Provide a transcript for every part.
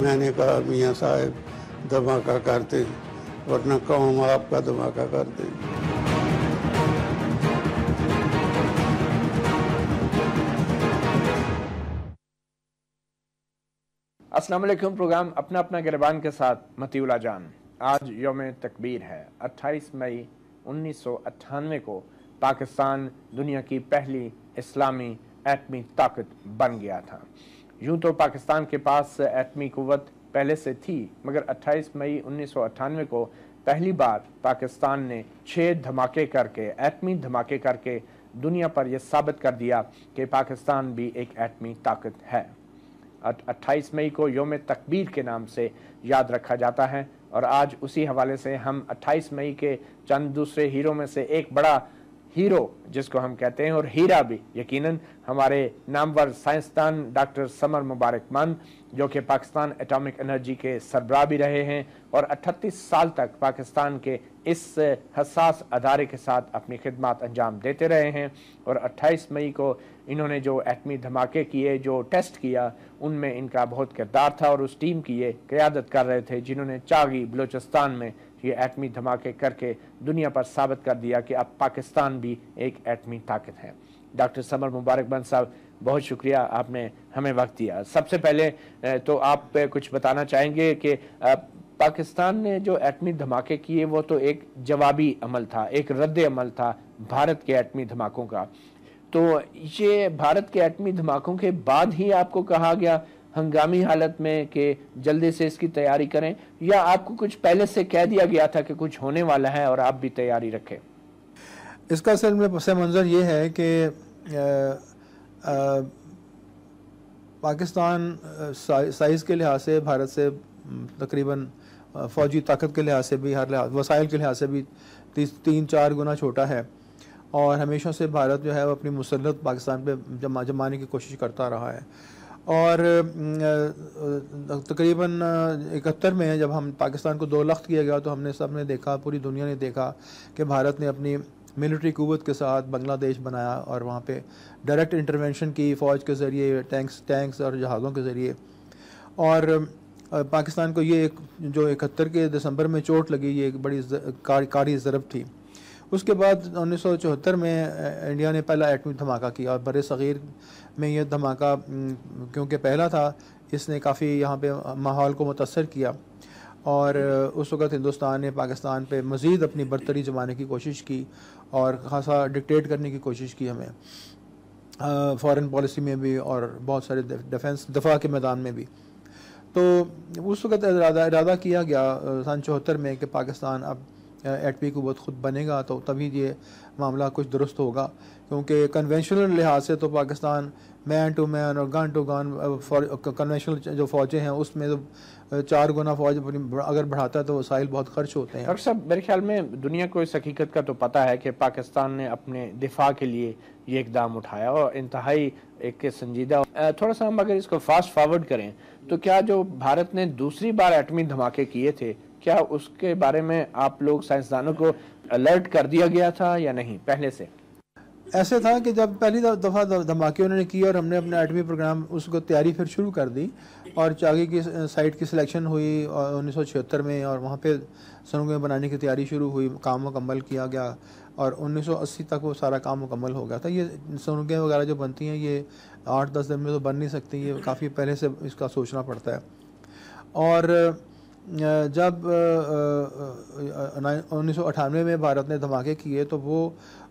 میں نے کہا میاں صاحب دھماکہ کرتے ورنہ قوم آپ کا دھماکہ کر دے گی۔ السلام علیکم۔ پروگرام اپنا اپنا گریبان کے ساتھ متی اللہ جان۔ آج یوم تکبیر ہے۔ 28 مئی 1998 کو پاکستان دنیا کی پہلی اسلامی ایٹمی طاقت بن گیا تھا۔ یوں تو پاکستان کے پاس ایٹمی قوت پہلے سے تھی، مگر 28 مئی 1998 کو پہلی بار پاکستان نے 6 دھماکے کر کے، ایٹمی دھماکے کر کے دنیا پر یہ ثابت کر دیا کہ پاکستان بھی ایک ایٹمی طاقت ہے۔ 28 مئی کو یوم تکبیر کے نام سے یاد رکھا جاتا ہے، اور آج اسی حوالے سے ہم 28 مئی کے چند دوسرے ہیرو میں سے ایک بڑا ہیرو جس کو ہم کہتے ہیں، اور ہیرا بھی یقیناً، ہمارے نامور سائنسدان ڈاکٹر سمر مبارک مند، جو کہ پاکستان ایٹامک انرجی کے سربراہ بھی رہے ہیں اور 38 سال تک پاکستان کے اس حساس ادارے کے ساتھ اپنی خدمات انجام دیتے رہے ہیں، اور 28 مئی کو انہوں نے جو ایٹمی دھماکے کیے، جو ٹیسٹ کیا، ان میں ان کا بہت کردار تھا، اور اس ٹیم کی یہ قیادت کر رہے تھے جنہوں نے چاغی بلوچستان میں یہ ایٹمی دھماکے کر کے دنیا پر ثابت کر دیا کہ اب پاکستان بھی ایک ایٹمی طاقت ہے۔ ڈاکٹر سمر مبارک بند صاحب، بہت شکریہ، آپ نے ہمیں وقت دیا۔ سب سے پہلے تو آپ کچھ بتانا چاہیں گے کہ پاکستان نے جو ایٹمی دھماکے کیے وہ تو ایک جوابی عمل تھا، ایک رد عمل تھا بھارت کے ایٹمی دھماکوں کا، تو یہ بھارت کے ایٹمی دھماکوں کے بعد ہی آپ کو کہا گیا ہنگامی حالت میں کہ جلدی سے اس کی تیاری کریں، یا آپ کو کچھ پہلے سے کہہ دیا گیا تھا کہ کچھ ہونے والا ہے اور آپ بھی تیاری رکھیں؟ اس کا اصل میں پس منظر یہ ہے کہ پاکستان سائز کے لحاظ سے بھارت سے تقریباً فوجی طاقت کے لحاظ سے بھی، ہر لحاظ وسائل کے لحاظ سے بھی 3-4 گنا چھوٹا ہے، اور ہمیشہ سے بھارت جو ہے وہ اپنی مسلط پاکستان پہ جمانے کی کوشش کرتا رہا ہے، اور تقریباً 71 میں جب ہم پاکستان کو 2 لخت کیا گیا تو ہم نے سب نے دیکھا، پوری دنیا نے دیکھا کہ بھارت نے اپنی ملٹری قوت کے ساتھ بنگلہ دیش بنایا اور وہاں پہ ڈائریکٹ انٹرونشن کی فوج کے ذریعے، ٹینکس اور جہازوں کے ذریعے، اور پاکستان کو یہ جو 71 کے دسمبر میں چوٹ لگی، یہ ایک بڑی کاری ضرب تھی۔ اس کے بعد 1974 میں انڈیا نے پہلا ایٹمی دھماکہ کیا، اور بر صغیر میں یہ دھماکہ کیونکہ پہلا تھا، اس نے کافی یہاں پہ ماحول کو متاثر کیا، اور اس وقت ہندوستان نے پاکستان پہ مزید اپنی برتری جمانے کی کوشش کی اور خاصا ڈکٹیٹ کرنے کی کوشش کی ہمیں، فارن پالیسی میں بھی اور بہت سارے دفاع کے میدان میں بھی۔ تو اس وقت ارادہ کیا گیا سن 74 میں کہ پاکستان اب ایٹمی قوت خود بنے گا تو تبھی یہ معاملہ کچھ درست ہوگا، کیونکہ کنونشنل لحاظ سے تو پاکستان مین ٹو مین اور گن ٹو گن کنونشنل جو فوجیں ہیں اس میں تو 4 گنا فوج اگر بڑھاتا ہے تو وسائل بہت خرچ ہوتے ہیں۔ ڈاکٹر صاحب، میرے خیال میں دنیا کو اس حقیقت کا تو پتہ ہے کہ پاکستان نے اپنے دفاع کے لیے یہ اقدام اٹھایا، اور انتہائی ایک سنجیدہ۔ تھوڑا سا ہم اگر اس کو فاسٹ فارورڈ کریں تو کیا جو بھارت نے دوسری بار ایٹمی دھماکے کیے تھے، کیا اس کے بارے میں آپ لوگ سائنسدانوں کو الرٹ کر دیا گیا تھا یا نہیں پہلے سے؟ ایسے تھا کہ جب پہلی دفعہ دھماکے انہوں نے کیے اور ہم نے اپنا ایٹمی پروگرام اس کو تیاری پھر شروع کر دی، اور چاغی کی سائٹ کی سلیکشن ہوئی 1976 میں، اور وہاں پہ سرنگیں بنانے کی تیاری شروع ہوئی، کام مکمل کیا گیا، اور 1980 تک وہ سارا کام مکمل ہو گیا تھا۔ یہ سرنگیں وغیرہ جو بنتی ہیں یہ 8-10 دن میں تو بن نہیں سکتی، یہ کافی پہلے سے اس کا سوچنا پڑتا ہے۔ اور جب 1998 میں بھارت نے دھماکے کیے تو وہ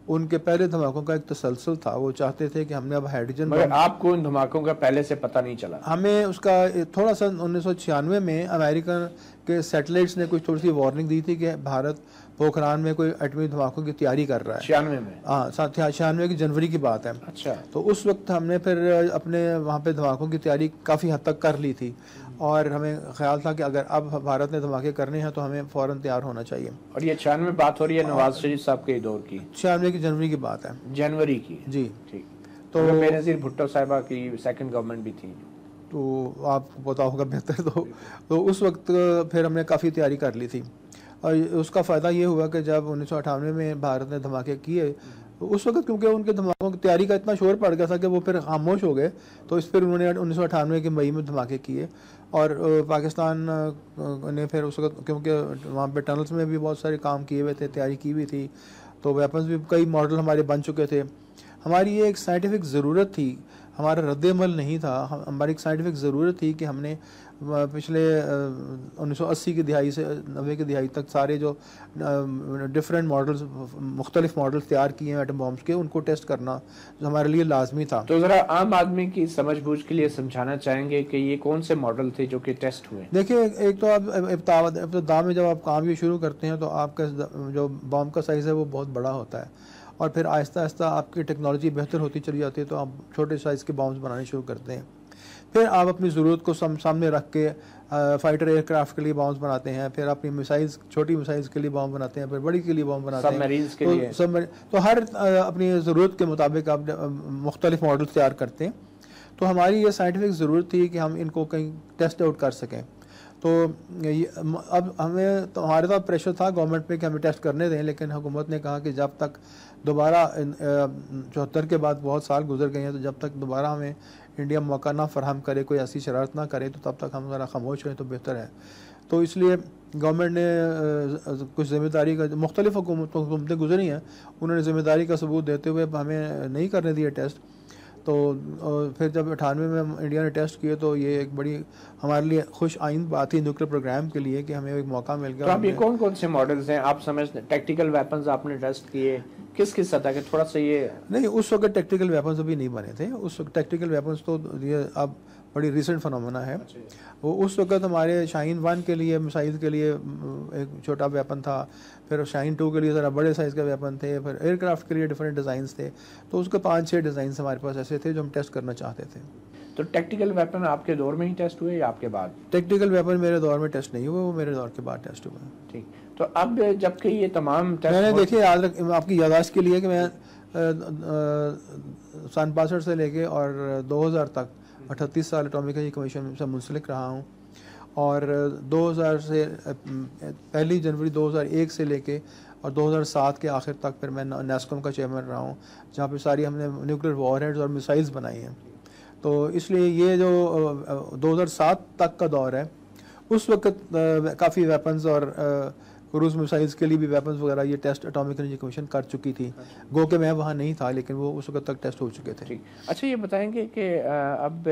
ان کے پہلے دھماکوں کا ایک تسلسل تھا، وہ چاہتے تھے کہ ہم نے اب ہائیڈروجن، مگر آپ کو ان دھماکوں کا پہلے سے پتہ نہیں چلا؟ ہمیں اس کا تھوڑا سا 1996 میں امریکن کے سیٹلائٹس نے کچھ تھوڑی سی وارننگ دی تھی کہ بھارت پوکھران میں کوئی ایٹمی دھماکوں کی تیاری کر رہا ہے۔ 96 میں؟ ہاں، 96 کی جنوری کی بات ہے۔ اچھا۔ تو اس وقت ہم نے پھر اپنے وہاں پہ دھماکوں کی تیاری کافی حد تک کر لی تھی، اور ہمیں خیال تھا کہ اگر اب بھارت نے دھماکے کرنے ہیں تو ہمیں فوراً تیار ہونا چاہیے۔ اور یہ 96 میں بات ہو رہی ہے نواز شریف صاحب کے دور کی؟ 96 کی جنوری کی بات ہے۔ جنوری کی؟ جی ٹھیک۔ تو بے نظیر بھٹو صاحبہ کی سیکنڈ گورنمنٹ بھی تھی، تو آپ کو پتا ہوگا بہتر۔ تو اس وقت پھر ہم نے کافی تیاری کر لی تھی، اور اس کا فائدہ یہ ہوا کہ جب 1998 میں بھارت نے دھماکے کیے، اس وقت کیونکہ ان کے دھماکوں کی تیاری کا اتنا شور پڑ گیا تھا کہ وہ پھر خاموش ہو گئے، تو اس پھر انہوں نے 1998 کے مئی میں دھماکے کیے، اور پاکستان نے پھر اس وقت کیونکہ وہاں پہ ٹنلز میں بھی بہت سارے کام کیے ہوئے تھے، تیاری کی ہوئی تھی، تو ویپنز بھی کئی ماڈل ہمارے بن چکے تھے. ہماری یہ ایک سائنٹیفک ضرورت تھی، ہمارا رد عمل نہیں تھا، ہماری ایک سائنٹیفک ضرورت تھی کہ ہم نے پچھلے 1980 کی دہائی سے 90 کی دہائی تک سارے جو ڈفرینٹ ماڈلز، مختلف ماڈلز تیار کیے ہیں ایٹم بامس کے، ان کو ٹیسٹ کرنا جو ہمارے لیے لازمی تھا. تو ذرا عام آدمی کی سمجھ بوجھ کے لیے سمجھانا چاہیں گے کہ یہ کون سے ماڈل تھے جو کہ ٹیسٹ ہوئے؟ دیکھیں، ایک تو آپ ابتدا میں جب آپ کام یہ شروع کرتے ہیں تو آپ کا جو بام کا سائز ہے وہ بہت بڑا ہوتا ہے، اور پھر آہستہ آہستہ آپ کی ٹیکنالوجی بہتر ہوتی چلی جاتی ہے تو آپ چھوٹے سائز کے بامز بنانے شروع کرتے ہیں. پھر آپ اپنی ضرورت کو سامنے رکھ کے فائٹر ایئر کرافٹ کے لیے بامز بناتے ہیں، پھر اپنی میسائلز، چھوٹی میسائلز کے لیے بام بناتے ہیں، پھر بڑی کے لیے بام بناتے ہیں، سب میرینز کے لیے. تو ہر اپنی ضرورت کے مطابق آپ مختلف ماڈل تیار کرتے ہیں. تو ہماری یہ سائنٹیفک ضرورت تھی کہ ہم ان کو کہیں ٹیسٹ آؤٹ کر سکیں. تو اب ہمیں تو ہمارے پاس پریشر تھا گورنمنٹ پہ کہ ہمیں ٹیسٹ کرنے دیں، لیکن حکومت نے کہا کہ جب تک دوبارہ 74 کے بعد بہت سال گزر گئے ہیں، تو جب تک دوبارہ ہمیں انڈیا موقع نہ فراہم کرے، کوئی ایسی شرارت نہ کرے، تو تب تک ہم ذرا خاموش رہیں تو بہتر ہے. تو اس لیے گورنمنٹ نے کچھ ذمہ داری کا، مختلف حکومتیں گزری ہیں، انہوں نے ذمہ داری کا ثبوت دیتے ہوئے ہمیں نہیں کرنے دیا ٹیسٹ. تو پھر جب 98 میں انڈیا نے ٹیسٹ کیے تو یہ ایک بڑی ہمارے لیے خوش آئند بات تھی نیوکلیر پروگرام کے لیے کہ ہمیں ایک موقع مل گیا. تو اب یہ کون کون سے ماڈلز ہیں آپ سمجھتے ہیں؟ ٹیکٹیکل ویپنز آپ نے ٹیسٹ کیے کس سطح کے؟ تھوڑا سا یہ نہیں، اس وقت ٹیکٹیکل ویپنز ابھی نہیں بنے تھے. اس وقت ٹیکٹیکل ویپنز تو یہ اب بڑی ریسنٹ فنومنا ہے. وہ اس وقت ہمارے شاہین 1 کے لیے، میسائل کے لیے ایک چھوٹا ویپن تھا، پھر شاہین 2 کے لیے ذرا بڑے سائز کا ویپن تھے، پھر ایئر کرافٹ کے لیے ڈفرینٹ ڈیزائنس تھے. تو اس کے 5-6 ڈیزائنس ہمارے پاس ایسے تھے جو ہم ٹیسٹ کرنا چاہتے تھے. تو ٹیکٹیکل ویپن آپ کے دور میں ہی ٹیسٹ ہوئے یا آپ کے بعد؟ ٹیکٹیکل ویپن میرے دور میں ٹیسٹ نہیں ہوئے، وہ میرے دور کے بعد ٹیسٹ ہوئے. ٹھیک. تو اب جب کہ یہ تمام ٹیسٹ، میں نے دیکھیے، یاد رکھ آپ کی یادداشت کے لیے کہ میں سن 65 سے لے کے اور 2000 تک 38 سال اٹامک انرجی کمیشن سے منسلک رہا ہوں، اور 2000 سے 1 جنوری 2001 سے لے کے اور 2007 کے آخر تک پھر میں نیسکوم کا چیئرمین رہا ہوں، جہاں پہ ساری ہم نے نیوکلیر وار ہیڈز اور میسائلز بنائی ہیں. تو اس لیے یہ جو 2007 تک کا دور ہے، اس وقت کافی ویپنز اور کروز میسائلز کے لیے بھی ویپنز وغیرہ یہ ٹیسٹ اٹامک انرجی کمیشن کر چکی تھی. گو کہ میں وہاں نہیں تھا، لیکن وہ اس وقت تک ٹیسٹ ہو چکے تھے. اچھا، یہ بتائیں گے کہ اب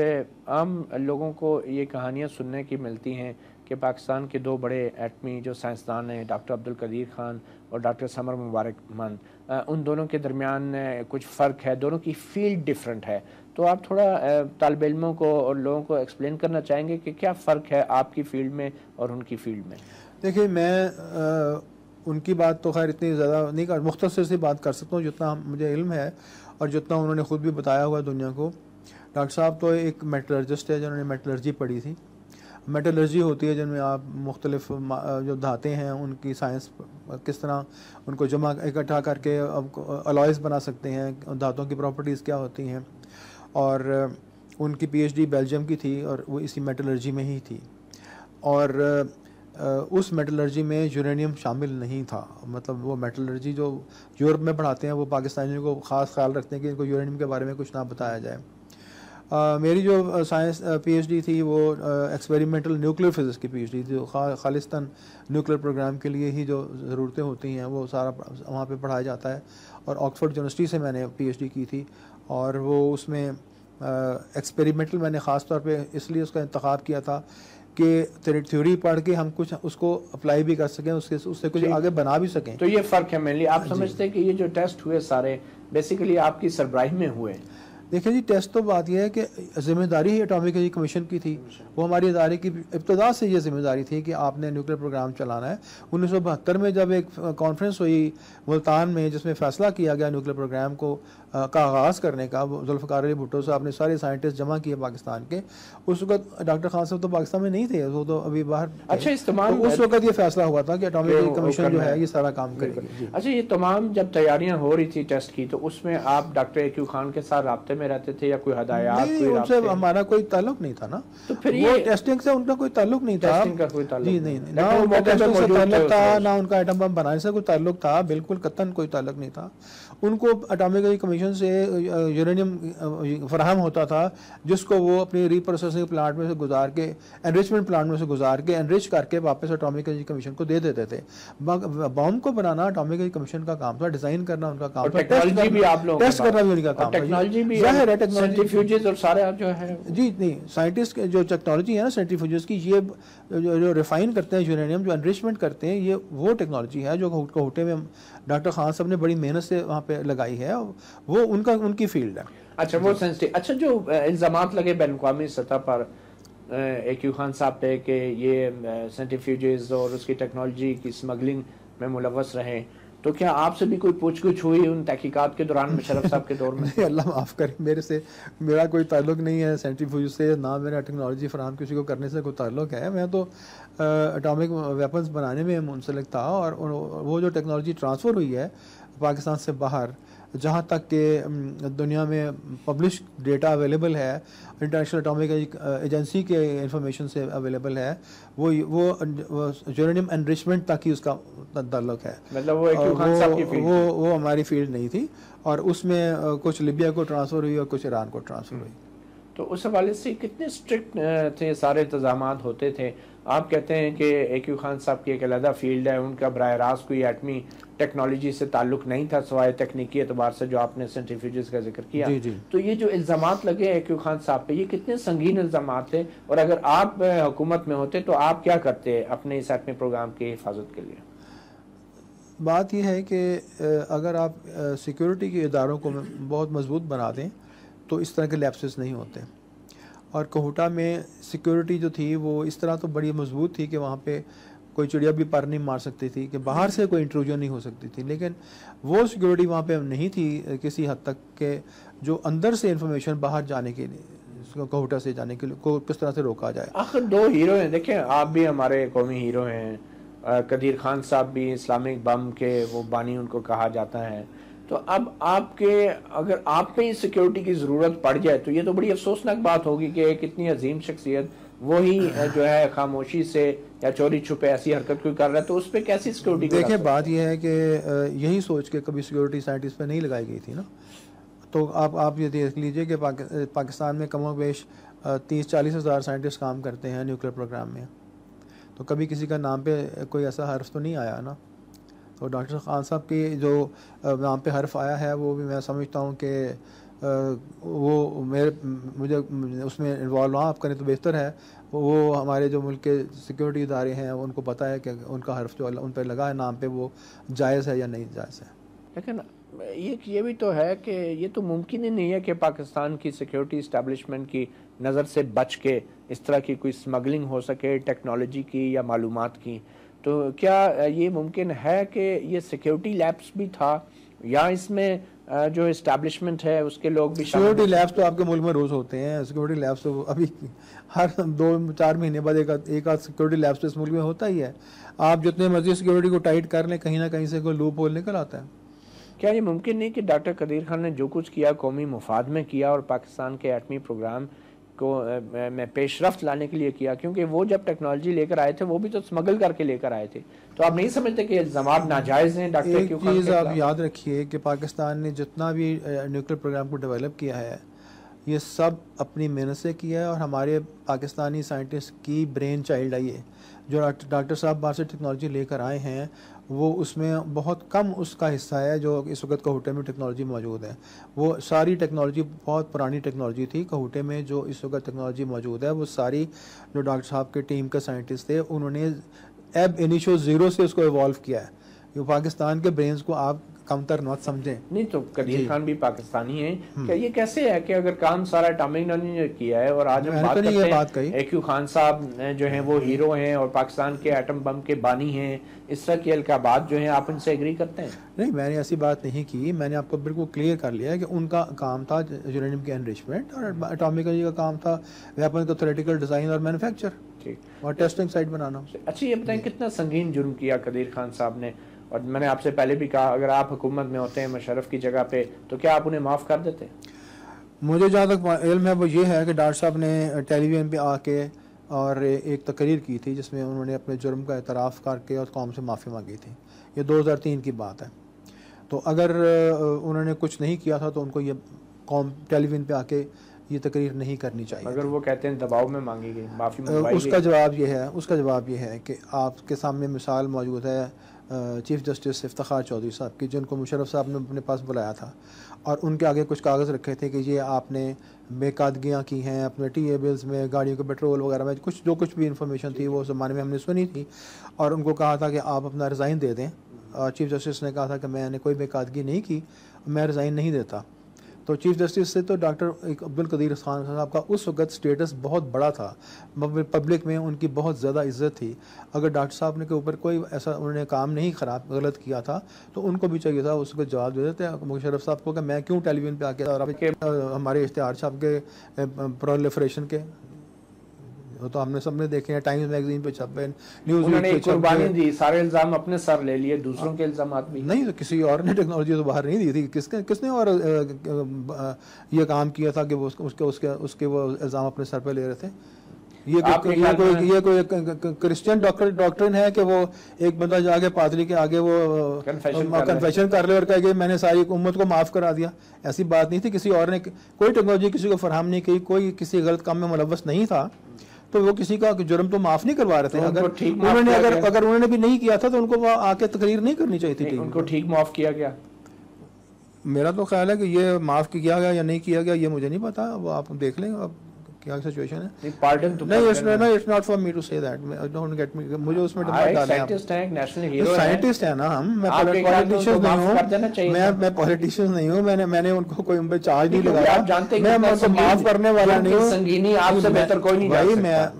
عام لوگوں کو یہ کہانیاں سننے کی ملتی ہیں کہ پاکستان کے 2 بڑے ایٹمی جو سائنسدان ہیں، ڈاکٹر عبدالقدیر خان اور ڈاکٹر سمر مبارک من، ان دونوں کے درمیان کچھ فرق ہے، دونوں کی فیلڈ ڈیفرنٹ ہے. تو آپ تھوڑا طالب علموں کو اور لوگوں کو ایکسپلین کرنا چاہیں گے کہ کیا فرق ہے آپ کی فیلڈ میں اور ان کی فیلڈ میں؟ دیکھیے، میں ان کی بات تو خیر اتنی زیادہ نہیں کر، مختصر سی بات کر سکتا ہوں جتنا مجھے علم ہے اور جتنا انہوں نے خود بھی بتایا ہوا دنیا کو. ڈاکٹر صاحب تو ایک میٹلرجسٹ ہے جنہوں نے میٹلرجی پڑھی تھی. میٹلرجی ہوتی ہے جن میں آپ مختلف جو دھاتیں ہیں ان کی سائنس کس طرح ان کو جمع اکٹھا کر کے الائز بنا سکتے ہیں، دھاتوں کی پراپرٹیز کیا ہوتی ہیں. اور ان کی PhD بیلجیم کی تھی اور وہ اسی میٹلرجی میں ہی تھی. اور اس میٹلرجی میں یورینیم شامل نہیں تھا. مطلب وہ میٹلرجی جو یورپ میں پڑھاتے ہیں وہ پاکستانیوں کو خاص خیال رکھتے ہیں کہ ان کو یورینیم کے بارے میں کچھ نہ بتایا جائے. میری جو سائنس PhD تھی وہ ایکسپیریمنٹل نیوکلیر فزکس کی PhD تھی، جو خالصتاً نیوکلیر پروگرام کے لیے ہی جو ضرورتیں ہوتی ہیں وہ سارا وہاں پہ پڑھایا جاتا ہے. اور آکسفورڈ یونیورسٹی سے میں نے PhD کی تھی، اور وہ اس میں ایکسپیریمنٹل میں نے خاص طور پہ اس لیے اس کا انتخاب کیا تھا کہ تھیوری پڑھ کے ہم کچھ اس کو اپلائی بھی کر سکیں، اس سے کچھ آگے بنا بھی سکیں. تو یہ فرق ہے مینلی. آپ سمجھتے ہیں کہ یہ جو ٹیسٹ ہوئے سارے بیسیکلی آپ کی سربراہی میں ہوئے؟ دیکھیں جی، ٹیسٹ تو بات یہ ہے کہ ذمہ داری ہی اٹامک انرجی کمیشن کی تھی. وہ ہماری ادارے کی ابتدا سے یہ ذمہ داری تھی کہ آپ نے نیوکلیر پروگرام چلانا ہے. 1972 میں جب ایک کانفرنس ہوئی ملتان میں جس میں فیصلہ کیا گیا نیوکلیر پروگرام کا آغاز کرنے کا، ذوالفقار علی بھٹو صاحب نے سارے سائنٹسٹ جمع کیے پاکستان کے. اس وقت ڈاکٹر خان صاحب تو پاکستان میں نہیں تھے، وہ تو ابھی باہر. اچھا، اس وقت یہ فیصلہ ہوا تھا کہ اٹامک انرجی کمیشن جو ہے یہ سارا کام کرے گی. اچھا، یہ تمام جب تیاریاں ہو رہی تھی ٹیسٹ کی، تو اس میں آپ ڈاکٹر AQ خان کے ساتھ رابطے میں رہتے تھے یا کوئی ہدایات؟ نہیں، ان سے ہمارا کوئی تعلق نہیں تھا نا، تو پھر وہ ٹیسٹنگ سے ان کا کوئی تعلق نہیں تھا. ٹیسٹنگ کا کوئی تعلق جی نہیں، نہ ان کا ٹیسٹنگ سے تعلق تھا، نہ ان کا ایٹم بم بنانے سے کوئی تعلق تھا، بالکل قطعاً کوئی تعلق نہیں تھا. ان کو اٹامک انرجی کمیشن سے یورینیم فراہم ہوتا تھا، جس کو وہ اپنی ری پروسیسنگ پلانٹ میں سے گزار کے، انریچمنٹ پلانٹ میں سے گزار کے، انریچ کر کے واپس اٹامک انرجی کمیشن کو دے دیتے تھے. بم کو بنانا اٹامک انرجی کمیشن کا کام تھا، ڈیزائن کرنا ان کا کام تھا، ٹیکنالوجی بھی آپ لوگوں ٹیسٹ کرنا بھی ان کا کام تھا. ٹیکنالوجی بھی ظاہر ہے ٹیکنالوجی سینٹریفیوجز اور سارا جو ہے جی نہیں، سائنٹسٹ جو ٹیکنالوجی ہے نا سینٹریفیوجز کی، یہ جو ریفائن کرتے ہیں یورینیم، جو انریچمنٹ کرتے ہیں، یہ وہ ٹیکنالوجی ہے جو کوہوٹے میں ڈاکٹر خان صاحب نے بڑی محنت سے وہاں پہ لگائی ہے، وہ ان کی فیلڈ ہے. اچھا وہ سینسٹیو. اچھا جو الزامات لگے بین الاقوامی سطح پر AQ خان صاحب پہ کہ یہ سینٹریفیوجز اور اس کی ٹیکنالوجی کی اسمگلنگ میں ملوث رہے، تو کیا آپ سے بھی کوئی پوچھ گچھ ہوئی ان تحقیقات کے دوران مشرف صاحب کے دور میں؟ نہیں، اللہ معاف کرے، میرا کوئی تعلق نہیں ہے سینٹریفیوج سے، نہ میرا ٹیکنالوجی فراہم کسی کو کرنے سے کوئی تعلق ہے. میں تو اٹامک ویپنز بنانے میں منسلک تھا، اور وہ جو ٹیکنالوجی ٹرانسفر ہوئی ہے پاکستان سے باہر، جہاں تک کہ دنیا میں پبلش ڈیٹا اویلیبل ہے، انٹرنیشنل اٹامک ایجنسی کے انفارمیشن سے اویلیبل ہے، وہ یورینیم انریچمنٹ تک ہی اس کا تعلق ہے. مطلب وہ AQ خان صاحب کی فیلڈ، وہ ہماری فیلڈ نہیں تھی، اور اس میں کچھ لیبیا کو ٹرانسفر ہوئی اور کچھ ایران کو ٹرانسفر ہوئی. تو اس حوالے سے کتنے اسٹرکٹ تھے سارے انتظامات ہوتے تھے؟ آپ کہتے ہیں کہ AQ خان صاحب کی ایک علیحدہ فیلڈ ہے، ان کا براہ راست کوئی ایٹمی ٹیکنالوجی سے تعلق نہیں تھا سوائے تکنیکی اعتبار سے جو آپ نے سینٹریفیوجز کا ذکر کیا. جی جی. تو یہ جو الزامات لگے AQ خان صاحب پہ، یہ کتنے سنگین الزامات تھے، اور اگر آپ حکومت میں ہوتے تو آپ کیا کرتے اپنے اس ایٹمی پروگرام کی حفاظت کے لیے؟ بات یہ ہے کہ اگر آپ سیکیورٹی کے اداروں کو بہت مضبوط بنا دیں تو اس طرح کے لیپسز نہیں ہوتے. اور کوہوٹا میں سیکیورٹی جو تھی وہ اس طرح تو بڑی مضبوط تھی کہ وہاں پہ کوئی چڑیا بھی پر نہیں مار سکتی تھی، کہ باہر سے کوئی انٹروژن نہیں ہو سکتی تھی. لیکن وہ سیکیورٹی وہاں پہ نہیں تھی کسی حد تک کہ جو اندر سے انفارمیشن باہر جانے کے لیے، کوہوٹا سے جانے کے لیے کو کس طرح سے روکا جائے. آخر دو ہیرو ہیں، دیکھیں آپ بھی ہمارے قومی ہیرو ہیں، قدیر خان صاحب بھی اسلامک بم کے وہ بانی ان کو کہا جاتا ہے. تو اب آپ کے اگر آپ پہ سیکیورٹی کی ضرورت پڑ جائے تو یہ تو بڑی افسوسناک بات ہوگی کہ ایک اتنی عظیم شخصیت وہی جو ہے خاموشی سے یا چوری چھپے ایسی حرکت کوئی کر رہا ہے، تو اس پہ کیسی سیکیورٹی؟ دیکھیں بات یہ ہے کہ یہی سوچ کے کبھی سیکیورٹی سائنٹسٹ پہ نہیں لگائی گئی تھی نا. تو آپ یہ دیکھ لیجئے کہ پاکستان میں کم و بیش 30-40 ہزار سائنٹسٹ کام کرتے ہیں نیوکلیر پروگرام میں، تو کبھی کسی کا نام پہ کوئی ایسا حرف تو نہیں آیا نا. تو ڈاکٹر خان صاحب کی جو نام پہ حرف آیا ہے وہ بھی میں سمجھتا ہوں کہ وہ مجھے اس میں انوالو نہ آپ کریں تو بہتر ہے. وہ ہمارے جو ملک کے سیکیورٹی ادارے ہیں ان کو پتہ ہے کہ ان کا حرف جو ان پہ لگا ہے نام پہ وہ جائز ہے یا نہیں جائز ہے. لیکن یہ بھی تو ہے کہ یہ تو ممکن ہی نہیں ہے کہ پاکستان کی سیکیورٹی اسٹیبلشمنٹ کی نظر سے بچ کے اس طرح کی کوئی اسمگلنگ ہو سکے ٹیکنالوجی کی یا معلومات کی. تو کیا یہ ممکن ہے کہ یہ سیکیورٹی لیبس بھی تھا، یا اس میں جو اسٹیبلشمنٹ ہے اس کے لوگ بھی شامل؟ سیکیورٹی لیبس تو آپ کے ملک میں روز ہوتے ہیں. سیکیورٹی لیبس تو ابھی ہر 2-4 مہینے بعد ایک آدھ سیکیورٹی لیبس تو اس ملک میں ہوتا ہی ہے. آپ جتنے مرضی سیکیورٹی کو ٹائٹ کر لیں، کہیں نہ کہیں سے کوئی لوپ ہول نکل آتا ہے. کیا یہ ممکن نہیں کہ ڈاکٹر قدیر خان نے جو کچھ کیا قومی مفاد میں کیا اور پاکستان کے ایٹمی پروگرام کو میں پیش رفت لانے کے لیے کیا؟ کیونکہ وہ جب ٹیکنالوجی لے کر آئے تھے وہ بھی تو اسمگل کر کے لے کر آئے تھے. تو آپ نہیں سمجھتے کہ الزامات ناجائز ہیں ڈاکٹر ایک چیز آپ یاد رکھیے کہ پاکستان نے جتنا بھی نیوکلیر پروگرام کو ڈیولپ کیا ہے یہ سب اپنی محنت سے کیا ہے، اور ہمارے پاکستانی سائنٹسٹ کی برین چائلڈ ہے یہ. جو ڈاکٹر صاحب باہر سے ٹیکنالوجی لے کر آئے ہیں وہ اس میں بہت کم اس کا حصہ ہے جو اس وقت کوہوٹے میں ٹیکنالوجی موجود ہے. وہ ساری ٹیکنالوجی بہت پرانی ٹیکنالوجی تھی. کوہوٹے میں جو اس وقت ٹیکنالوجی موجود ہے وہ ساری جو ڈاکٹر صاحب کے ٹیم کے سائنٹسٹ تھے انہوں نے ایب انیشو زیرو سے اس کو ایوالو کیا ہے. یہ پاکستان کے برینز کو آپ کمتر مت سمجھیں. نہیں تو قدیر خان بھی پاکستانی ہیں. کیا یہ کیسے ہے کہ اگر کام سارا اٹامک انرجی نے کیا ہے اور آج ہم بات کرتے ہیں AQ خان صاحب جو ہیں وہ ہیرو ہیں اور پاکستان کے ایٹم بم کے بانی ہیں، اس طرح کے القابات جو ہیں آپ ان سے ایگری کرتے ہیں؟ نہیں، میں نے ایسی بات نہیں کی. میں نے آپ کو بالکل کلیئر کر لیا کہ ان کا کام تھا یورینیم کے انریچمنٹ، اور اٹامک انرجی کا کام تھا ویپن کا تھیوریٹیکل ڈیزائن اور مینوفیکچر اور ٹیسٹنگ سائٹ بنانا. اچھا یہ بتائیں کتنا سنگین جرم کیا قدیر خان صاحب نے؟ اور میں نے آپ سے پہلے بھی کہا اگر آپ حکومت میں ہوتے ہیں مشرف کی جگہ پہ تو کیا آپ انہیں معاف کر دیتے؟ مجھے جہاں تک علم ہے وہ یہ ہے کہ ڈاکٹر صاحب نے ٹیلی ویژن پہ آ کے اور ایک تقریر کی تھی جس میں انہوں نے اپنے جرم کا اعتراف کر کے اور قوم سے معافی مانگی تھی. یہ 2003 کی بات ہے. تو اگر انہوں نے کچھ نہیں کیا تھا تو ان کو یہ قوم ٹیلی ویژن پہ آ کے یہ تقریر نہیں کرنی چاہیے. اگر وہ کہتے ہیں دباؤ میں مانگی گئی معافی منگوائی اس کا جواب یہ ہے کہ آپ کے سامنے مثال موجود ہے چیف جسٹس افتخار چودھری صاحب کی، جن کو مشرف صاحب نے اپنے پاس بلایا تھا اور ان کے آگے کچھ کاغذ رکھے تھے کہ یہ آپ نے بے قاعدگیاں کی ہیں اپنے ٹی اے بلز میں، گاڑیوں کے پیٹرول وغیرہ میں، جو کچھ بھی انفارمیشن تھی وہ اس زمانے میں ہم نے سنی تھی، اور ان کو کہا تھا کہ آپ اپنا ریزائن دے دیں. چیف جسٹس نے کہا تھا کہ میں نے کوئی بے قاعدگی نہیں کی، میں ریزائن نہیں دیتا. تو چیف جسٹس سے تو ڈاکٹر عبدالقدیر خان صاحب کا اس وقت سٹیٹس بہت بڑا تھا، پبلک میں ان کی بہت زیادہ عزت تھی. اگر ڈاکٹر صاحب نے کے اوپر کوئی ایسا انہوں نے کام نہیں غلط کیا تھا تو ان کو بھی چاہیے تھا اس کو جواب دے دیتے مشرف صاحب کو کہ میں کیوں ٹیلی ویژن پہ آ کے ہمارے اشتہار چھاپ کے پرولیفریشن کے تو ہم نے سب نے دیکھے ہیں، ٹائمز میگزین پہ چھپے، نیوز انہوں نے پہ قربانی دی، سارے الزام اپنے سر لے لیے، دوسروں کے الزامات بھی نہیں. تو کسی اور نے ٹیکنالوجی تو باہر نہیں دی تھی. کس نے اور یہ کام کیا تھا کہ وہ اس کے وہ الزام اپنے سر پہ لے رہے تھے. یہ کوئی کرسچین ڈاکٹرن ہے کہ وہ ایک بندہ جا کے پادری کے آگے وہ کنفیشن کر لے اور کہے کہ میں نے ساری امت کو معاف کرا دیا. ایسی بات نہیں تھی. کسی اور نے کوئی ٹیکنالوجی کسی کو فراہم نہیں کی، کوئی کسی غلط کام میں ملوث نہیں تھا، تو وہ کسی کا جرم تو معاف نہیں کروا رہے تھے. اگر انہوں نے بھی نہیں کیا تھا تو ان کو آ کے تقریر نہیں کرنی چاہیے تھی. ان کو ٹھیک معاف کیا گیا. میرا تو خیال ہے کہ یہ معاف کیا گیا یا نہیں کیا گیا یہ مجھے نہیں پتا، وہ آپ دیکھ لیں اب کیا سچویشن ہے. نہیں it's not for me to say that. Don't get me, مجھے اس میں ڈالیں. سائنٹسٹ ہیں نا ہم، میں پولیٹیشین نہیں ہوں. میں نے ان کو کوئی ان پہ چارج نہیں لگایا. میں ان کو معاف کرنے والا نہیں ہوں. سنگینی آپ سے بہتر کوئی نہیں جان سکتا.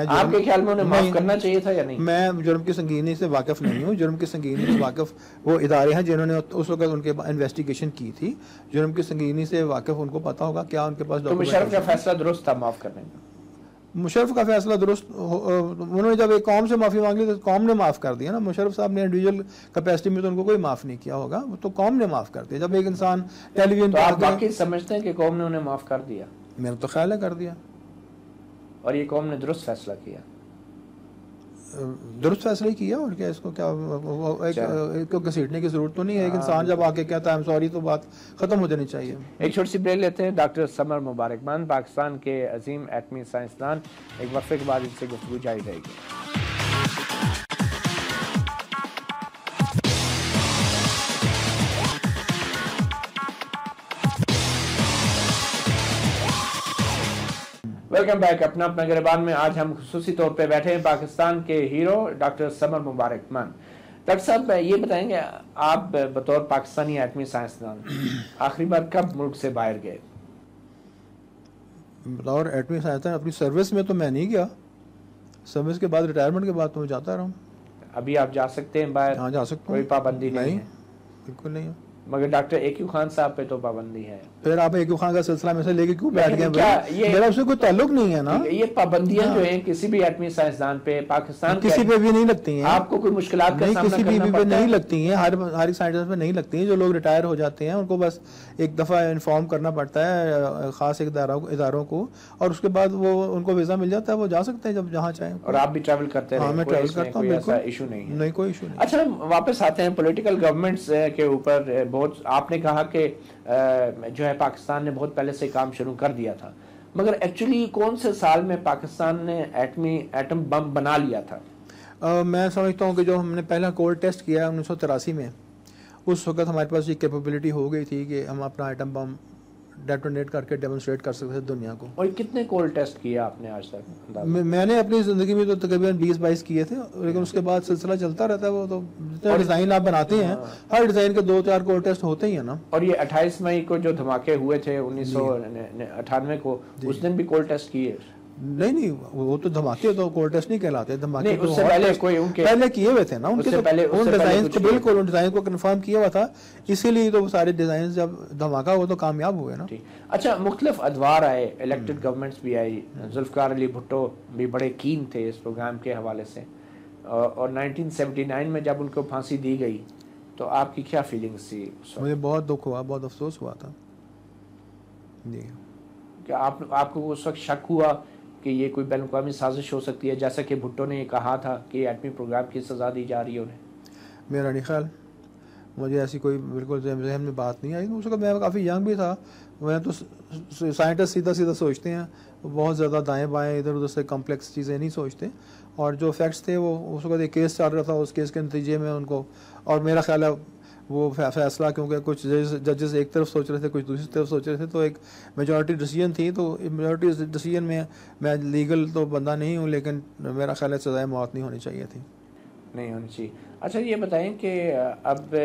آپ کے خیال میں انہیں معاف کرنا چاہیے تھا یا نہیں؟ میں جرم کی سنگینی سے واقف نہیں ہوں. جرم کی سنگینی سے واقف وہ ادارے ہیں جنہوں نے اس وقت ان کے انویسٹیگیشن کی تھی. جرم کی سنگینی سے واقف ان کو پتا ہوگا کیا ان کے پاس. تو مشرف کا فیصلہ درست تھا معاف کرنے کا؟ مشرف کا فیصلہ درست، انہوں نے جب ایک قوم سے معافی مانگ لی تو قوم نے معاف کر دیا نا. مشرف صاحب نے انڈیویجول کیپیسٹی میں تو ان کو کوئی معاف نہیں کیا ہوگا، تو قوم نے معاف کر دیا. جب ایک انسان ٹیلی ویژن تو آپ واقعی سمجھتے ہیں کہ قوم نے انہیں معاف کر دیا؟ میرا تو خیال ہے کر دیا. اور یہ قوم نے درست فیصلہ کیا؟ درست فیصلہ ہی کیا. اور کیا اس کو کیا ایک کو گھسیٹنے کی ضرورت تو نہیں ہے. ایک انسان جب آ کے کہتا ہے ایم سوری تو بات ختم ہو جانی چاہیے. ایک چھوٹی سی بریک لیتے ہیں. ڈاکٹر سمر مبارکمان پاکستان کے عظیم ایٹمی سائنسدان. ایک وقفے کے بعد ان سے گفتگو جاری رہے گی. Welcome back. اپنا گریبان میں آج ہم خصوصی طور پہ بیٹھے ہیں پاکستان کے ہیرو ڈاکٹر سمر مبارکمان. ڈاکٹر صاحب یہ بتائیں گے آپ بطور پاکستانی ایٹمی سائنسدان آخری بار کب ملک سے باہر گئے؟ بطور ایٹمی سائنسدان اپنی سروس میں تو میں نہیں گیا. سروس کے بعد ریٹائرمنٹ کے بعد تو میں جاتا رہا ہوں. ابھی آپ جا سکتے ہیں باہر؟ ہاں جا سکتا ہوں. کوئی پابندی نہیں ہے؟ بالکل نہیں ہے. مگر ڈاکٹر اے کیو خان صاحب پہ تو پابندی ہے. پھر آپ اے کیو خان کا سلسلہ میں سے لے کے کیوں بیٹھ گئے؟ میرا اس سے کوئی تعلق نہیں ہے نا. یہ پابندیاں جو ہیں کسی بھی ایٹمی سائنسدان پہ پاکستان کسی پہ بھی نہیں لگتی ہیں. آپ کو کوئی مشکلات کا سامنا کرنا پڑتا ہے؟ کسی بھی نہیں لگتی ہیں. ہر سائنٹسٹ پہ نہیں لگتی ہیں. جو لوگ ریٹائر ہو جاتے ہیں ان کو بس ایک دفعہ انفارم کرنا پڑتا ہے خاص اداروں کو، اور اس کے بعد وہ ان کو ویزا مل جاتا ہے، وہ جا سکتے ہیں جب جہاں چاہیں. اور آپ بھی ٹریول کرتے ہیں؟ ہاں میں ٹریول کرتا ہوں. ایسا ایشو نہیں ہے؟ نہیں کوئی ایشو نہیں. اچھا واپس آتے ہیں پولیٹیکل گورنمنٹس کے اوپر. بہت آپ نے کہا کہ جو ہے پاکستان نے بہت پہلے سے کام شروع کر دیا تھا، مگر ایکچولی کون سے سال میں پاکستان نے ایٹم بم بنا لیا تھا؟ میں سمجھتا ہوں کہ جو ہم نے پہلا کولڈ ٹیسٹ کیا 1983 میں، اس وقت ہمارے پاس یہ کیپیبلٹی ہو گئی تھی کہ ہم اپنا ایٹم بم ڈیٹونیٹ کر کے ڈیمونسٹریٹ کر سکتے تھے دنیا کو. اور کتنے کولڈ ٹیسٹ کیا آپ نے آج تک؟ میں نے اپنی زندگی میں تو تقریباً 20-22 کیے تھے، لیکن اس کے بعد سلسلہ چلتا رہتا ہے. وہ تو جتنا ڈیزائن آپ بناتے ہیں ہر ڈیزائن کے 2-4 کولڈ ٹیسٹ ہوتے ہی ہیں نا. اور یہ 28 مئی کو جو دھماکے ہوئے تھے 1998 کو، اس دن بھی کولڈ ٹیسٹ کیے؟ نہیں وہ تو دھماکے تو کولڈ ٹیسٹ نہیں کہلاتے. دھماکے اس سے پہلے کوئی ان کے پہلے کیے ہوئے تھے نا. ان کے ڈیزائن کو بالکل ان ڈیزائن کو کنفرم کیا ہوا تھا، اسی لیے تو سارے ڈیزائن جب دھماکہ ہوا تو کامیاب ہوئے نا. اچھا مختلف ادوار آئے، الیکٹڈ گورنمنٹس بھی آئی. ذوالفقار علی بھٹو بھی بڑے کین تھے اس پروگرام کے حوالے سے، اور 1979 میں جب ان کو پھانسی دی گئی تو آپ کی کیا فیلنگس تھی؟ مجھے بہت دکھ ہوا، بہت افسوس ہوا تھا. جی کہ آپ کو اس وقت شک ہوا کہ یہ کوئی بین الاقوامی سازش ہو سکتی ہے، جیسا کہ بھٹو نے یہ کہا تھا کہ ایٹمی پروگرام کی سزا دی جا رہی ہے انہیں؟ میرا نہیں خیال، مجھے ایسی کوئی بالکل ذہن میں بات نہیں آئی. اس وقت میں کافی ینگ بھی تھا. میں تو سائنٹسٹ سیدھا سوچتے ہیں، بہت زیادہ دائیں بائیں ادھر ادھر سے کمپلیکس چیزیں نہیں سوچتے. اور جو فیکٹس تھے وہ اس وقت ایک کیس چل رہا تھا، اس کیس کے نتیجے میں ان کو، اور میرا خیال ہے وہ فیصلہ کیونکہ کچھ ججز ایک طرف سوچ رہے تھے، کچھ دوسری طرف سوچ رہے تھے، تو ایک میجورٹی ڈیسیجن تھی. تو میجورٹی ڈیسیجن میں لیگل تو بندہ نہیں ہوں، لیکن میرا خیال ہے سزائے موت نہیں ہونی چاہیے تھی. نہیں ہونی چاہیے. اچھا یہ بتائیں کہ اب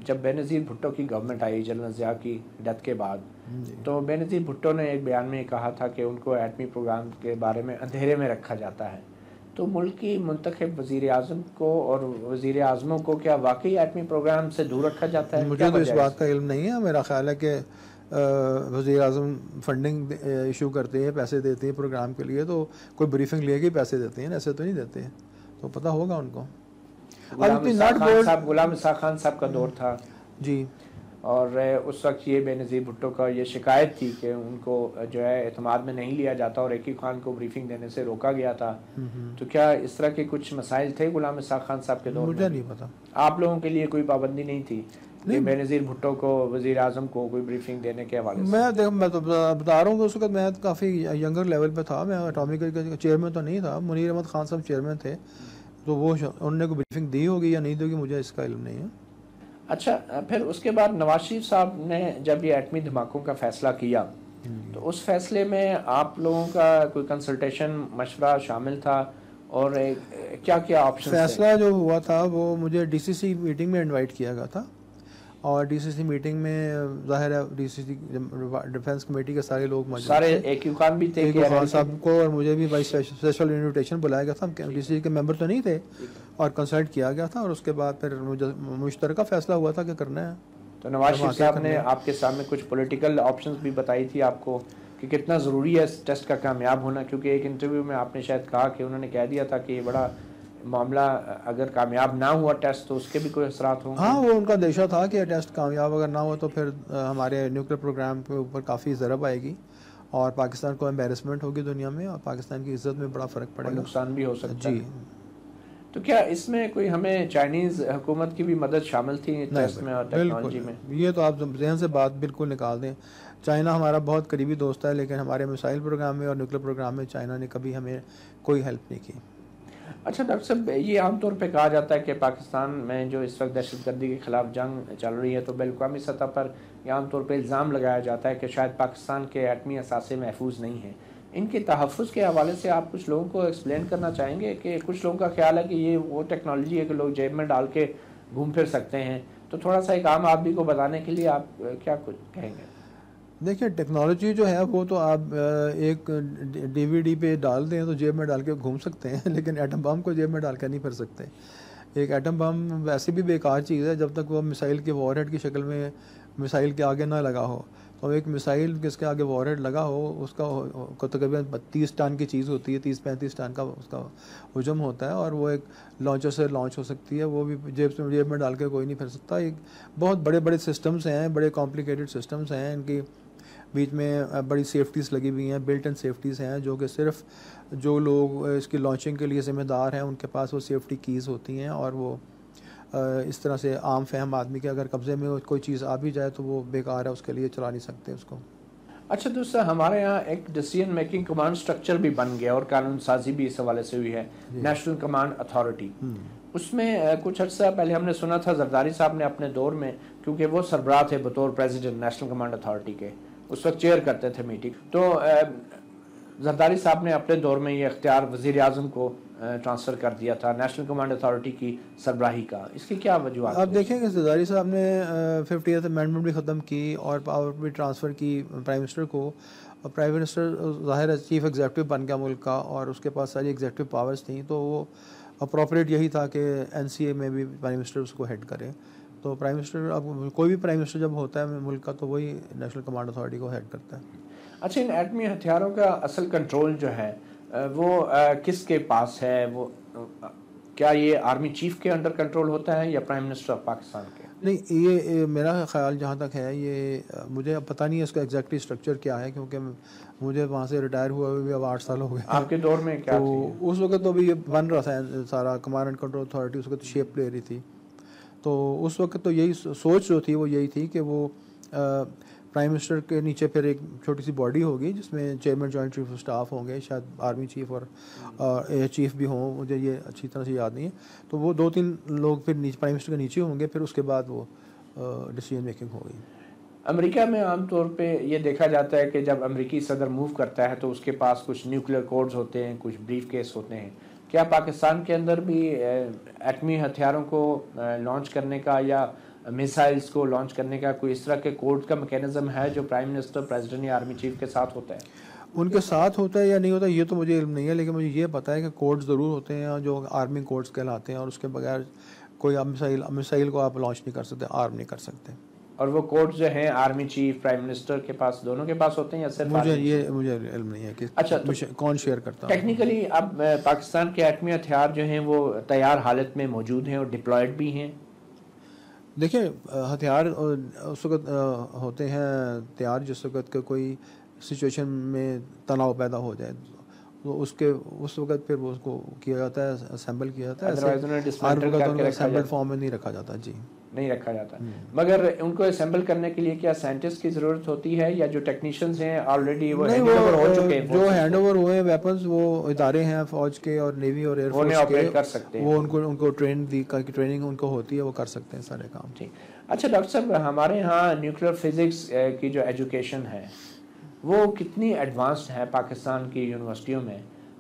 جب بے نظیر بھٹو کی گورنمنٹ آئی جنرل ضیاء کی ڈیتھ کے بعد، تو بے نظیر بھٹو نے ایک بیان میں کہا تھا کہ ان کو ایٹمی پروگرام کے بارے میں اندھیرے میں رکھا جاتا ہے. تو ملک کی منتخب وزیر اعظم کو اور وزیر اعظموں کو کیا واقعی ایٹمی پروگرام سے دور رکھا جاتا ہے؟ مجھے تو اس بات کا علم نہیں ہے. میرا خیال ہے کہ وزیر اعظم فنڈنگ ایشو کرتے ہیں، پیسے دیتے ہیں پروگرام کے لیے، تو کوئی بریفنگ لے کے پیسے دیتے ہیں، ایسے تو نہیں دیتے ہیں. تو پتہ ہوگا ان کو. غلام اسحاق خان صاحب کا دور تھا جی، اور اس وقت یہ بے نظیر بھٹو کا یہ شکایت تھی کہ ان کو جو ہے اعتماد میں نہیں لیا جاتا اور ایقی خان کو بریفنگ دینے سے روکا گیا تھا. تو کیا اس طرح کے کچھ مسائل تھے غلام اسحاق خان صاحب کے دور میں؟ مجھے نہیں پتا. آپ لوگوں کے لیے کوئی پابندی نہیں تھی کہ بے نظیر بھٹو کو وزیر اعظم کو کوئی بریفنگ دینے کے حوالے سے؟ میں تو بتا رہا ہوں کہ اس وقت میں کافی ینگر لیول پہ تھا. میں اٹامک کا چیئرمین تو نہیں تھا. منیر احمد خان صاحب چیئرمین تھے، تو وہ انہوں نے کوئی بریفنگ دی ہوگی یا نہیں دی ہوگی، مجھے اس کا علم نہیں ہے. اچھا پھر اس کے بعد نواز شریف صاحب نے جب یہ ایٹمی دھماکوں کا فیصلہ کیا، تو اس فیصلے میں آپ لوگوں کا کوئی کنسلٹیشن مشورہ شامل تھا، اور کیا کیا آپشن؟ فیصلہ جو ہوا تھا وہ مجھے ڈی سی سی میٹنگ میں انوائٹ کیا گیا تھا، اور ڈی سی سی میٹنگ میں ظاہر ہے ڈی سی سی ڈیفینس کمیٹی کے سارے لوگ موجود تھے. سارے ایک خان بھی تھے، خان صاحب کو اور مجھے بھی بائی اسپیشل انویٹیشن بلایا گیا تھا. ہم ڈی سی سی کے ممبر تو نہیں تھے، اور کنسلٹ کیا گیا تھا، اور اس کے بعد پھر مشترکہ فیصلہ ہوا تھا کہ کرنا ہے. تو نواز شریف صاحب نے آپ کے سامنے کچھ پولیٹیکل آپشنز بھی بتائی تھی آپ کو کہ کتنا ضروری ہے اس ٹیسٹ کا کامیاب ہونا، کیونکہ ایک انٹرویو میں آپ نے شاید کہا کہ انہوں نے کہہ دیا تھا کہ یہ بڑا معاملہ اگر کامیاب نہ ہوا ٹیسٹ تو اس کے بھی کوئی اثرات ہوں گے. ہاں، وہ ان کا اندیشہ تھا کہ ٹیسٹ کامیاب اگر نہ ہو تو پھر ہمارے نیوکلیر پروگرام کے اوپر کافی ضرب آئے گی، اور پاکستان کو امبیرسمنٹ ہوگی دنیا میں، اور پاکستان کی عزت میں بڑا فرق پڑے گا، نقصان بھی ہو سکتا ہے. جی. تو کیا اس میں کوئی ہمیں چائنیز حکومت کی بھی مدد شامل تھی ٹیسٹ میں اور ٹیکنالوجی میں؟ یہ تو آپ ذہن سے بات بالکل نکال دیں. چائنا ہمارا بہت قریبی دوست ہے، لیکن ہمارے میسائل پروگرام میں اور نیوکلیر پروگرام میں چائنا نے کبھی ہمیں کوئی ہیلپ نہیں کی. اچھا ڈاکٹر صاحب، یہ عام طور پہ کہا جاتا ہے کہ پاکستان میں جو اس وقت دہشت گردی کے خلاف جنگ چل رہی ہے، تو بین الاقوامی سطح پر یہ عام طور پہ الزام لگایا جاتا ہے کہ شاید پاکستان کے ایٹمی اثاثے محفوظ نہیں ہیں. ان کے تحفظ کے حوالے سے آپ کچھ لوگوں کو ایکسپلین کرنا چاہیں گے کہ کچھ لوگوں کا خیال ہے کہ یہ وہ ٹیکنالوجی ہے کہ لوگ جیب میں ڈال کے گھوم پھر سکتے ہیں، تو تھوڑا سا ایک عام آدمی کو بتانے کے لیے آپ کیا کچھ کہیں گے؟ دیکھیے، ٹیکنالوجی جو ہے وہ تو آپ ایک ڈی وی ڈی پہ ڈال دیں تو جیب میں ڈال کے گھوم سکتے ہیں، لیکن ایٹم بم کو جیب میں ڈال کے نہیں پھر سکتے. ایک ایٹم بم ویسے بھی بیکار چیز ہے جب تک وہ میسائل کے وار ہیڈ کی شکل میں میسائل کے آگے نہ لگا ہو. تو ایک میسائل جس کے آگے وار ہیڈ لگا ہو، اس کا تقریباً 30 ٹن کی چیز ہوتی ہے، 30-35 ٹن کا اس کا حجم ہوتا ہے، اور وہ ایک لانچر سے لانچ ہو سکتی ہے. وہ بھی جیب میں ڈال کے کوئی نہیں پھر سکتا. ایک بہت بڑے بڑے سسٹمز ہیں، بڑے کمپلیکیٹڈ سسٹمز ہیں، ان کی بیچ میں بڑی سیفٹیز لگی ہوئی ہیں، بلٹ ان سیفٹیز ہیں، جو کہ صرف جو لوگ اس کی لانچنگ کے لیے ذمہ دار ہیں ان کے پاس وہ سیفٹی کیز ہوتی ہیں، اور وہ اس طرح سے عام فہم آدمی کے اگر قبضے میں کوئی چیز آ بھی جائے تو وہ بیکار ہے، اس کے لیے چلا نہیں سکتے اس کو. اچھا دوستو، ہمارے یہاں ایک ڈیسیژن میکنگ کمانڈ سٹرکچر بھی بن گیا اور قانون سازی بھی اس حوالے سے ہوئی ہے، نیشنل کمانڈ اتھارٹی. اس میں کچھ عرصہ پہلے ہم نے سنا تھا زرداری صاحب نے اپنے دور میں، کیونکہ وہ سربراہ تھے بطور پریزیڈنٹ نیشنل کمانڈ اتھارٹی کے، اس وقت چیئر کرتے تھے میٹنگ، تو زرداری صاحب نے اپنے دور میں یہ اختیار وزیر اعظم کو ٹرانسفر کر دیا تھا نیشنل کمانڈ اتھارٹی کی سربراہی کا. اس کی کیا وجوہات؟ آپ دیکھیں کہ زرداری صاحب نے 50th امینڈمنٹ بھی ختم کی اور پاور بھی ٹرانسفر کی پرائم منسٹر کو. اور پرائم منسٹر ظاہر ہے چیف ایگزیکٹو بن گیا ملک کا، اور اس کے پاس ساری ایگزیکٹو پاورز تھیں، تو وہ اپروپریٹ یہی تھا کہ NCA میں بھی پرائم منسٹر اس کو ہیڈ کرے. تو پرائم منسٹر، اب کوئی بھی پرائم منسٹر جب ہوتا ہے ملک کا تو وہی نیشنل کمانڈ اتھارٹی کو ہیڈ کرتا ہے. اچھا، ان ایٹمی ہتھیاروں کا اصل کنٹرول جو ہے وہ کس کے پاس ہے؟ وہ کیا یہ آرمی چیف کے انڈر کنٹرول ہوتا ہے یا پرائم منسٹر آف پاکستان کے؟ نہیں یہ میرا خیال جہاں تک ہے یہ مجھے اب پتہ نہیں ہے اس کا ایگزیکٹلی اسٹرکچر کیا ہے، کیونکہ مجھے وہاں سے ریٹائر ہوا ہوئے بھی اب 8 سال ہو گئے. آپ کے دور میں کیا تو اس وقت تو ابھی یہ بن رہا تھا سارا کمانڈ اینڈ کنٹرول اتھارٹی، اس وقت شیپ لے رہی تھی. تو اس وقت تو یہی سوچ جو تھی وہ یہی تھی کہ وہ پرائم منسٹر کے نیچے پھر ایک چھوٹی سی باڈی ہوگی جس میں chairman joint chief of staff ہوں گے، شاید آرمی چیف اور ایئر چیف بھی ہوں، مجھے یہ اچھی طرح سے یاد نہیں ہے. تو وہ 2-3 لوگ پھر پرائم منسٹر کے نیچے ہوں گے، پھر اس کے بعد وہ ڈیسیجن میکنگ ہوگی. امریکہ میں عام طور پہ یہ دیکھا جاتا ہے کہ جب امریکی صدر موو کرتا ہے تو اس کے پاس کچھ نیوکلیر کوڈز ہوتے ہیں، کچھ بریف کیس ہوتے ہیں. کیا پاکستان کے اندر بھی ایٹمی ہتھیاروں کو لانچ کرنے کا یا میسائلز کو لانچ کرنے کا کوئی اس طرح کے کوڈ کا میکینزم ہے جو پرائم منسٹر، پریزیڈنٹ یا آرمی چیف کے ساتھ ہوتا ہے؟ ان کے ساتھ ہوتا ہے یا نہیں ہوتا یہ تو مجھے علم نہیں ہے، لیکن مجھے یہ پتہ ہے کہ کوڈ ضرور ہوتے ہیں جو آرمی کوڈز کہلاتے ہیں، اور اس کے بغیر کوئی میسائل کو آپ لانچ نہیں کر سکتے، آرم نہیں کر سکتے. اور وہ کوڈ جو ہیں آرمی چیف، پرائم منسٹر کے پاس، دونوں کے پاس ہوتے ہیں یا صرف؟ مجھے علم نہیں ہے کہ اچھا کون شیئر کرتا ہے. ٹیکنیکلی اب پاکستان کے ایٹمی ہتھیار جو ہیں وہ تیار حالت میں موجود ہیں اور ڈپلائڈ بھی ہیں. دیکھیں ہتھیار اس وقت ہوتے ہیں تیار جس وقت کہ کوئی سچویشن میں تناؤ پیدا ہو جائے، تو اس وقت پھر وہ اس کو کیا جاتا ہے، اسمبل کیا جاتا ہے. اسمبل فارم میں نہیں رکھا جاتا. جی نہیں رکھا جاتا. مگر ان کو اسمبل کرنے کے لیے کیا سائنٹسٹ کی ضرورت ہوتی ہے یا جو ٹیکنیشینز ہیں آلریڈی وہ ہینڈ اوور ہو چکے ہیں؟ جو ہینڈ اوور ہوئے ویپنز وہ ادارے ہیں فوج کے اور نیوی اور ایئر فورس کے، کر سکتے ہیں. وہ ان کو ٹریننگ ان کو ہوتی ہے، وہ کر سکتے ہیں سارے کام. ٹھیک. اچھا ڈاکٹر صاحب، ہمارے ہاں نیوکلیر فزکس کی جو ایجوکیشن ہے وہ کتنی ایڈوانسڈ ہے پاکستان کی یونیورسٹیوں میں،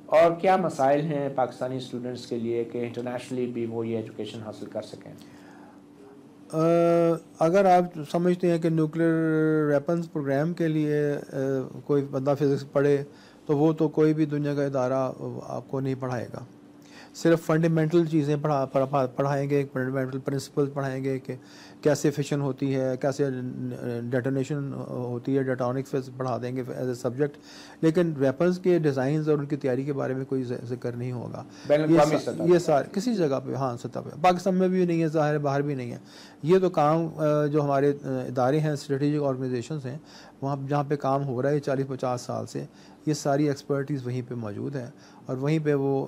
اور کیا مسائل ہیں پاکستانی اسٹوڈنٹس کے لیے کہ انٹرنیشنلی بھی وہ یہ ایجوکیشن حاصل کر سکیں؟ اگر آپ سمجھتے ہیں کہ نیوکلیر ویپنز پروگرام کے لیے کوئی بندہ فزکس پڑھے تو وہ تو کوئی بھی دنیا کا ادارہ آپ کو نہیں پڑھائے گا. صرف فنڈامنٹل چیزیں پڑھائیں گے، فنڈامنٹل پرنسپل پڑھائیں گے کہ کیسے فشن ہوتی ہے، کیسے ڈیٹونیشن ہوتی ہے، ڈیٹونک فزکس پڑھا دیں گے ایز اے سبجیکٹ، لیکن ویپنز کے ڈیزائنز اور ان کی تیاری کے بارے میں کوئی ذکر نہیں ہوگا. یہ سارے کسی جگہ پہ، ہاں سطح پہ پاکستان میں بھی نہیں ہے، ظاہر باہر بھی نہیں ہے. یہ تو کام جو ہمارے ادارے ہیں، اسٹریٹجک آرگنائزیشنز ہیں، وہاں جہاں پہ کام ہو رہا ہے 40-50 سال سے، یہ ساری ایکسپرٹیز وہیں پہ موجود ہے، اور وہیں پہ وہ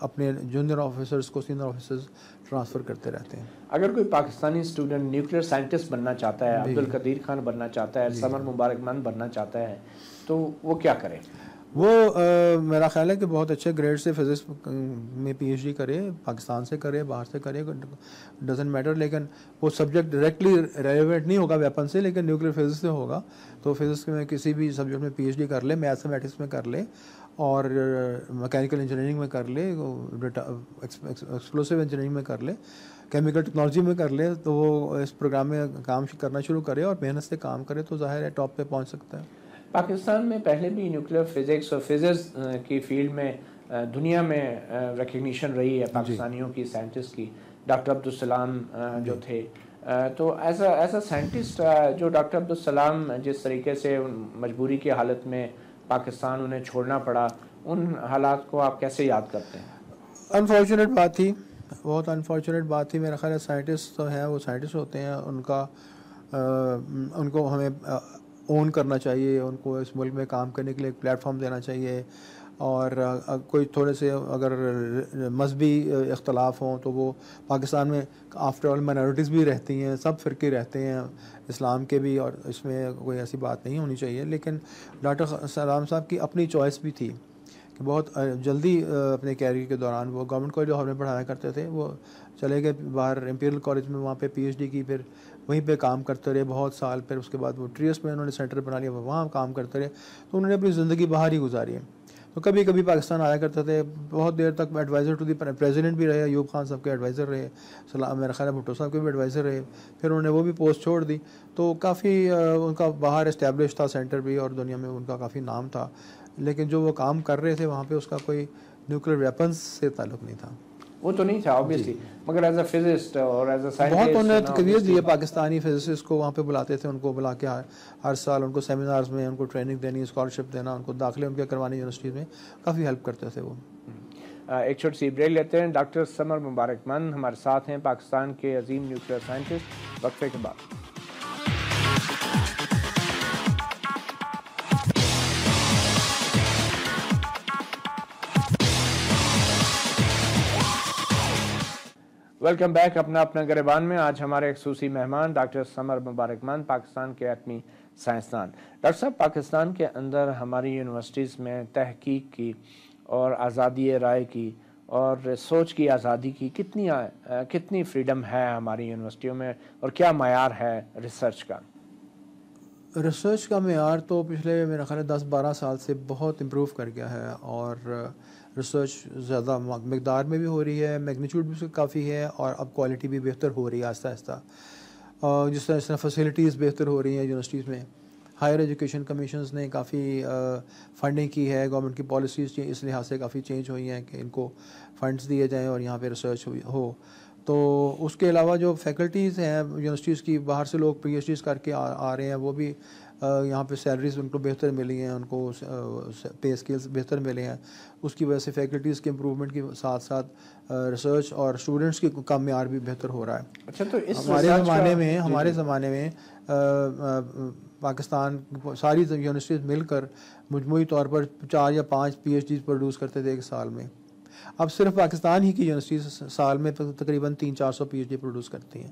اپنے جونیئر آفیسرز کو سینئر آفیسرز ٹرانسفر کرتے رہتے ہیں. اگر کوئی پاکستانی اسٹوڈنٹ نیوکلیر سائنٹسٹ بننا چاہتا ہے، عبدالقدیر خان بننا چاہتا ہے، سمر مبارک من بننا چاہتا ہے، تو وہ کیا کرے؟ وہ میرا خیال ہے کہ بہت اچھے گریڈ سے فزکس میں پی ایچ ڈی کرے، پاکستان سے کرے، باہر سے کرے، ڈزنٹ میٹر، لیکن وہ سبجیکٹ ڈائریکٹلی ریلیونٹ نہیں ہوگا ویپن سے، لیکن نیوکلیر فزکس سے ہوگا. تو فزکس میں کسی بھی سبجیکٹ میں پی ایچ ڈی کر لے، میتھمیٹکس میں کر لے، اور میکینیکل انجینئرنگ میں کر لے، ایکسپلوسیو انجینئرنگ میں کر لے، کیمیکل ٹیکنالوجی میں کر لے، تو وہ اس پروگرام میں کام کرنا شروع کرے اور محنت سے کام کرے تو ظاہر ہے ٹاپ پہ پہنچ سکتا ہے. پاکستان میں پہلے بھی نیوکلیر فزکس اور فزکس کی فیلڈ میں دنیا میں ریکگنیشن رہی ہے پاکستانیوں کی، سائنٹسٹ کی. ڈاکٹر عبدالسلام جو تھے، تو ایز اے سائنٹسٹ جو ڈاکٹر عبدالسلام جس طریقے سے مجبوری کی حالت میں پاکستان انہیں چھوڑنا پڑا، ان حالات کو آپ کیسے یاد کرتے ہیں؟ انفارچونیٹ بات تھی، بہت انفارچونیٹ بات تھی. میرا خیال ہے سائنٹسٹ تو ہیں، وہ سائنٹسٹ ہوتے ہیں، ان کو ہمیں اون کرنا چاہیے، ان کو اس ملک میں کام کرنے کے لیے ایک پلیٹ فارم دینا چاہیے. اور کوئی تھوڑے سے اگر مذہبی اختلاف ہوں تو وہ پاکستان میں آفٹر آل مائنورٹیز بھی رہتی ہیں، سب فرقے رہتے ہیں اسلام کے بھی، اور اس میں کوئی ایسی بات نہیں ہونی چاہیے. لیکن ڈاکٹر سلام صاحب کی اپنی چوائس بھی تھی کہ بہت جلدی اپنے کیریئر کے دوران وہ گورنمنٹ کالج لاہور میں پڑھایا کرتے تھے، وہ چلے گئے باہر امپیریل کالج میں، وہاں پہ پی ایچ ڈی کی، پھر وہیں پہ کام کرتے رہے بہت سال. پھر اس کے بعد وہ ٹریس میں انہوں نے سینٹر بنا لیا، وہاں کام کرتے رہے. تو انہوں نے اپنی زندگی باہر ہی گزاری ہے. تو کبھی کبھی پاکستان آیا کرتے تھے، بہت دیر تک ایڈوائزر ٹو دی پریزیڈنٹ بھی رہے، ایوب خان صاحب کے ایڈوائزر رہے، میرا خیال ہے بھٹو صاحب کے بھی ایڈوائزر رہے. پھر انہوں نے وہ بھی پوسٹ چھوڑ دی. تو کافی ان کا باہر اسٹیبلش تھا سینٹر بھی، اور دنیا میں ان کا کافی نام تھا. لیکن جو وہ کام کر رہے تھے وہاں پہ اس کا کوئی نیوکلیر ویپنس سے تعلق نہیں تھا. وہ تو نہیں تھا آبویسلی، مگر ایز اے فزسٹ اور ایز اے سائنٹسٹ بہت انہوں نے تقریر دی ہے. پاکستانی فزسسٹ کو وہاں پہ بلاتے تھے، ان کو بلا کے ہر سال ان کو سیمینارز میں ان کو ٹریننگ دینی، اسکالرشپ دینا، ان کو داخلے ان کے کروانے یونیورسٹیز میں، کافی ہیلپ کرتے تھے وہ. ایک چھوٹی سی بریک لیتے ہیں. ڈاکٹر سمر مبارک من ہمارے ساتھ ہیں، پاکستان کے عظیم نیوکلیر سائنٹسٹ. وقفے کے بعد. ویلکم بیک اپنا گریبان میں. آج ہمارے خصوصی مہمان ڈاکٹر سمر مبارکمان، پاکستان کے ایٹمی سائنسدان. ڈاکٹر صاحب، پاکستان کے اندر ہماری یونیورسٹیز میں تحقیق کی اور آزادی رائے کی اور سوچ کی آزادی کی کتنی فریڈم ہے ہماری یونیورسٹیوں میں، اور کیا معیار ہے ریسرچ کا؟ ریسرچ کا معیار تو پچھلے میرا خیال ہے 10-12 سال سے بہت امپروو کر گیا ہے، اور ریسرچ زیادہ مقدار میں بھی ہو رہی ہے، میگنیچیوڈ بھی کافی ہے، اور اب کوالٹی بھی بہتر ہو رہی ہے آہستہ آہستہ. جس طرح فیسلٹیز بہتر ہو رہی ہیں یونیورسٹیز میں. ہائر ایجوکیشن کمیشنز نے کافی فنڈنگ کی ہے، گورنمنٹ کی پالیسیز اس لحاظ سے کافی چینج ہوئی ہیں کہ ان کو فنڈز دیے جائیں اور یہاں پہ ریسرچ ہو. تو اس کے علاوہ جو فیکلٹیز ہیں یونیورسٹیز کی، باہر سے لوگ پی ایچ ڈیز کر کے آ رہے ہیں، وہ بھی یہاں پہ سیلریز ان کو بہتر ملی ہیں، ان کو پے اسکیلز بہتر ملے ہیں. اس کی وجہ سے فیکلٹیز کے امپرومنٹ کے ساتھ ساتھ ریسرچ اور اسٹوڈنٹس کا معیار بھی بہتر ہو رہا ہے. اچھا، تو اس ہمارے زمانے میں پاکستان ساری یونیورسٹیز مل کر مجموعی طور پر 4 یا 5 پی ایچ ڈیز پروڈیوس کرتے تھے ایک سال میں. اب صرف پاکستان ہی کی یونیورسٹیز سال میں تقریباً 300-400 پی ایچ ڈی پروڈیوس کرتی ہیں،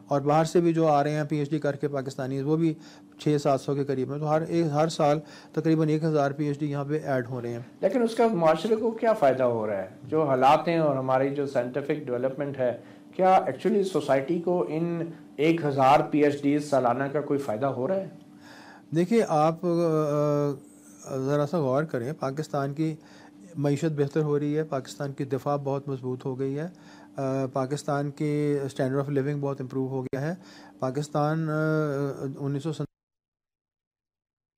اور باہر سے بھی جو آ رہے ہیں پی ایچ ڈی کر کے پاکستانی، وہ بھی 600-700 کے قریب ہیں. تو ہر سال تقریباً 1000 پی ایچ ڈی یہاں پہ ایڈ ہو رہے ہیں. لیکن اس کا معاشرے کو کیا فائدہ ہو رہا ہے؟ جو حالات ہیں اور ہماری جو سائنٹیفک ڈیولپمنٹ ہے، کیا ایکچولی سوسائٹی کو ان 1000 پی ایچ ڈیز سالانہ کا کوئی فائدہ ہو رہا ہے؟ دیکھیے، آپ ذرا سا غور کریں، پاکستان کی معیشت بہتر ہو رہی ہے، پاکستان کی دفاع بہت مضبوط ہو گئی ہے، پاکستان کی اسٹینڈرڈ آف لیونگ بہت امپروو ہو گیا ہے. پاکستان 1970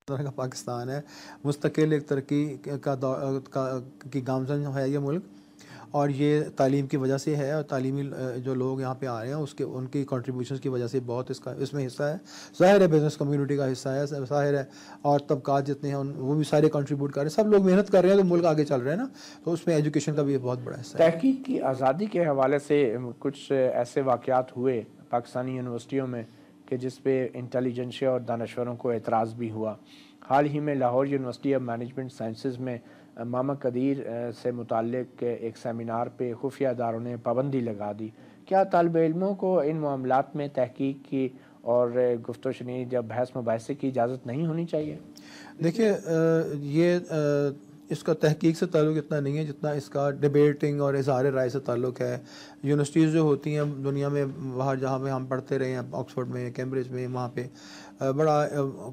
کا پاکستان ہے، مستقل ایک ترقی کی گامزن ہے یہ ملک، اور یہ تعلیم کی وجہ سے ہے، اور تعلیمی جو لوگ یہاں پہ آ رہے ہیں ان کی کنٹریبیوشنز کی وجہ سے بہت اس میں حصہ ہے. ظاہر ہے بزنس کمیونٹی کا حصہ ہے، ظاہر ہے، اور طبقات جتنے ہیں وہ بھی سارے کنٹریبیوٹ کر رہے ہیں، سب لوگ محنت کر رہے ہیں تو ملک آگے چل رہے ہیں نا. تو اس میں ایجوکیشن کا بھی بہت بڑا حصہ ہے. تحقیق کی آزادی کے حوالے سے کچھ ایسے واقعات ہوئے پاکستانی یونیورسٹیوں میں کہ جس پہ انٹیلیجنشیا اور دانشوروں کو اعتراض بھی ہوا. حال ہی میں Lahore university of management sciences میں ماما قدیر سے متعلق ایک سیمینار پہ خفیہ اداروں نے پابندی لگا دی. کیا طالب علموں کو ان معاملات میں تحقیق کی اور گفت و شنید یا بحث مباحثے کی اجازت نہیں ہونی چاہیے؟ دیکھیے، یہ اس کا تحقیق سے تعلق اتنا نہیں ہے جتنا اس کا ڈیبیٹنگ اور اظہار رائے سے تعلق ہے. یونیورسٹیز جو ہوتی ہیں دنیا میں، باہر جہاں پہ ہم پڑھتے رہے ہیں، آکسفورڈ میں، کیمبرج میں، وہاں پہ بڑا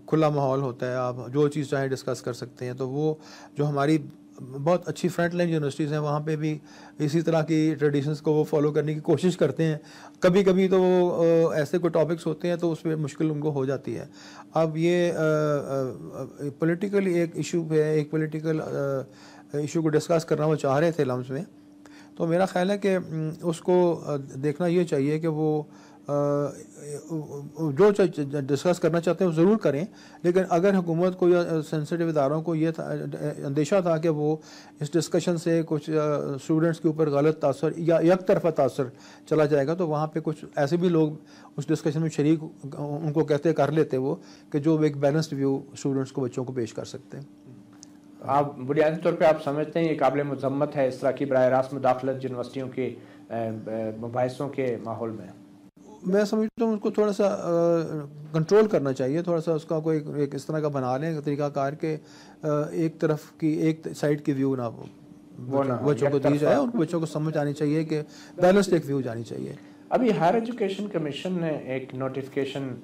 کھلا ماحول ہوتا ہے، آپ جو چیز چاہیں ڈسکس کر سکتے ہیں. تو وہ جو ہماری بہت اچھی فرنٹ لائن یونیورسٹیز ہیں، وہاں پہ بھی اسی طرح کی ٹریڈیشنز کو وہ فالو کرنے کی کوشش کرتے ہیں. کبھی کبھی تو وہ ایسے کوئی ٹاپکس ہوتے ہیں تو اس پہ مشکل ان کو ہو جاتی ہے. اب یہ پولیٹیکل ایک ایشو ہے، ایک پولیٹیکل ایشو کو ڈسکس کرنا وہ چاہ رہے تھے لمس میں. تو میرا خیال ہے کہ اس کو دیکھنا یہ چاہیے کہ وہ جو ڈسکس کرنا چاہتے ہیں وہ ضرور کریں، لیکن اگر حکومت کو یا سینسٹیو اداروں کو یہ اندیشہ تھا کہ وہ اس ڈسکشن سے کچھ اسٹوڈنٹس کے اوپر غلط تاثر یا یک طرفہ تاثر چلا جائے گا، تو وہاں پہ کچھ ایسے بھی لوگ اس ڈسکشن میں شریک ان کو کر لیتے وہ کہ جو ایک بیلنسڈ ویو اسٹوڈنٹس کو، بچوں کو پیش کر سکتے ہیں. آپ بنیادی طور پہ آپ سمجھتے ہیں یہ قابل مذمت ہے اس طرح کی براہ راست مداخلت یونیورسٹیوں کے مباحثوں کے ماحول میں؟ میں سمجھتا ہوں اس کو تھوڑا سا کنٹرول کرنا چاہیے، تھوڑا سا اس کا کوئی ایک اس طرح کا بنا لیں طریقہ کار کہ ایک طرف کی ایک سائڈ کی ویو نہ بچوں کو دی جائے. ان بچوں کو سمجھ آنی چاہیے کہ بیلنسڈ ایک ویو جانی چاہیے. ابھی ہائر ایجوکیشن کمیشن نے ایک نوٹیفیکیشن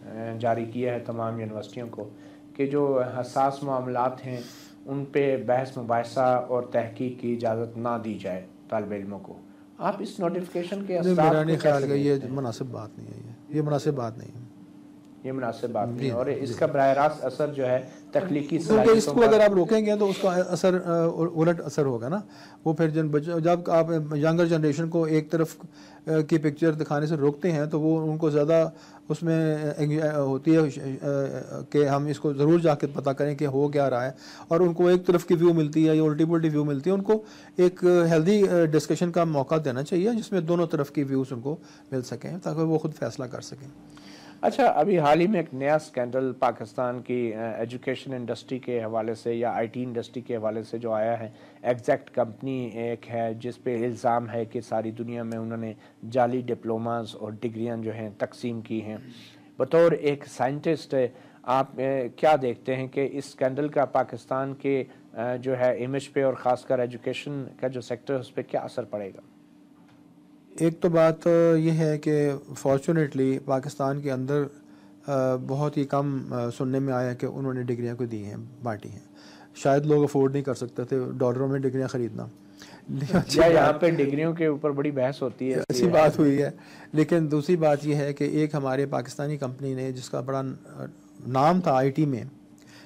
جاری کیا ہے تمام یونیورسٹیوں کو کہ جو حساس معاملات ہیں ان پہ بحث مباحثہ اور تحقیق کی اجازت نہ دی جائے طالب علموں کو. آپ اس نوٹیفیکیشن کے اثرات میرا نہیں خیال کہ یہ مناسب بات نہیں ہے، یہ مناسب بات نہیں ہے. یہ مناسب بات نہیں، اور اس کا براہ راست اثر جو ہے تخلیقی صلاحیتوں اس کو اگر آپ روکیں گے تو اس کا اثر الٹ اثر ہوگا نا. وہ پھر جب آپ ینگر جنریشن کو ایک طرف کی پکچر دکھانے سے روکتے ہیں تو وہ ان کو زیادہ اس میں ہوتی ہے کہ ہم اس کو ضرور جا کے پتہ کریں کہ ہو کیا رہا ہے، اور ان کو ایک طرف کی ویو ملتی ہے یا الٹی پلٹی ویو ملتی ہے. ان کو ایک ہیلدی ڈسکشن کا موقع دینا چاہیے جس میں دونوں طرف کی ویوز ان کو مل سکیں تاکہ وہ خود فیصلہ کر سکیں. اچھا، ابھی حال ہی میں ایک نیا سکینڈل پاکستان کی ایجوکیشن انڈسٹری کے حوالے سے یا آئی ٹی انڈسٹری کے حوالے سے جو آیا ہے، ایگزیکٹ کمپنی ایک ہے جس پہ الزام ہے کہ ساری دنیا میں انہوں نے جعلی ڈپلوماز اور ڈگریاں جو ہیں تقسیم کی ہیں. بطور ایک سائنٹسٹ آپ کیا دیکھتے ہیں کہ اس سکینڈل کا پاکستان کے جو ہے امیج پہ اور خاص کر ایجوکیشن کا جو سیکٹر ہے اس پہ کیا اثر پڑے گا؟ ایک تو بات یہ ہے کہ فارچونیٹلی پاکستان کے اندر بہت ہی کم سننے میں آیا کہ انہوں نے ڈگریاں کو دی ہیں، بانٹی ہیں. شاید لوگ افورڈ نہیں کر سکتے تھے ڈالروں میں ڈگریاں خریدنا. یہاں پہ ڈگریوں کے اوپر بڑی بحث ہوتی ہے، ایسی بات ہوئی ہے. لیکن دوسری بات یہ ہے کہ ایک ہمارے پاکستانی کمپنی نے جس کا بڑا نام تھا آئی ٹی میں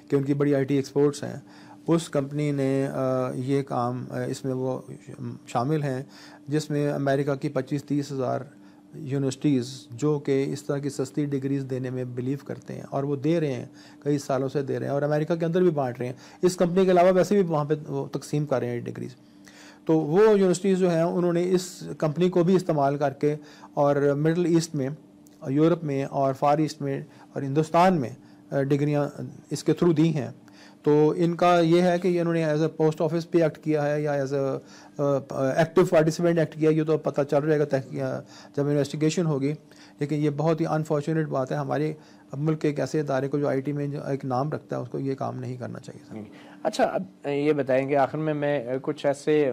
کہ ان کی بڑی آئی ٹی ایکسپورٹس ہیں، اس کمپنی نے یہ کام اس میں وہ شامل ہیں جس میں امریکہ کی 25-30 ہزار یونیورسٹیز جو کہ اس طرح کی سستی ڈگریز دینے میں بلیو کرتے ہیں اور وہ دے رہے ہیں، کئی سالوں سے دے رہے ہیں اور امریکہ کے اندر بھی بانٹ رہے ہیں. اس کمپنی کے علاوہ ویسے بھی وہاں پہ وہ تقسیم کر رہے ہیں ڈگریز. تو وہ یونیورسٹیز جو ہیں انہوں نے اس کمپنی کو بھی استعمال کر کے اور مڈل ایسٹ میں، یورپ میں اور فار ایسٹ میں اور ہندوستان میں ڈگریاں اس کے تھرو دی ہیں. تو ان کا یہ ہے کہ انہوں نے ایز اے پوسٹ آفس پہ ایکٹ کیا ہے یا as a active participant act کیا، یہ تو پتہ چل رہے گا جب انویسٹیگیشن ہوگی. لیکن یہ بہت ہی انفارچونیٹ بات ہے. ہمارے ملک کے ایک ایسے ادارے کو جو آئی ٹی میں ایک نام رکھتا ہے اس کو یہ کام نہیں کرنا چاہیے. اچھا، اب یہ بتائیں کہ آخر میں کچھ ایسے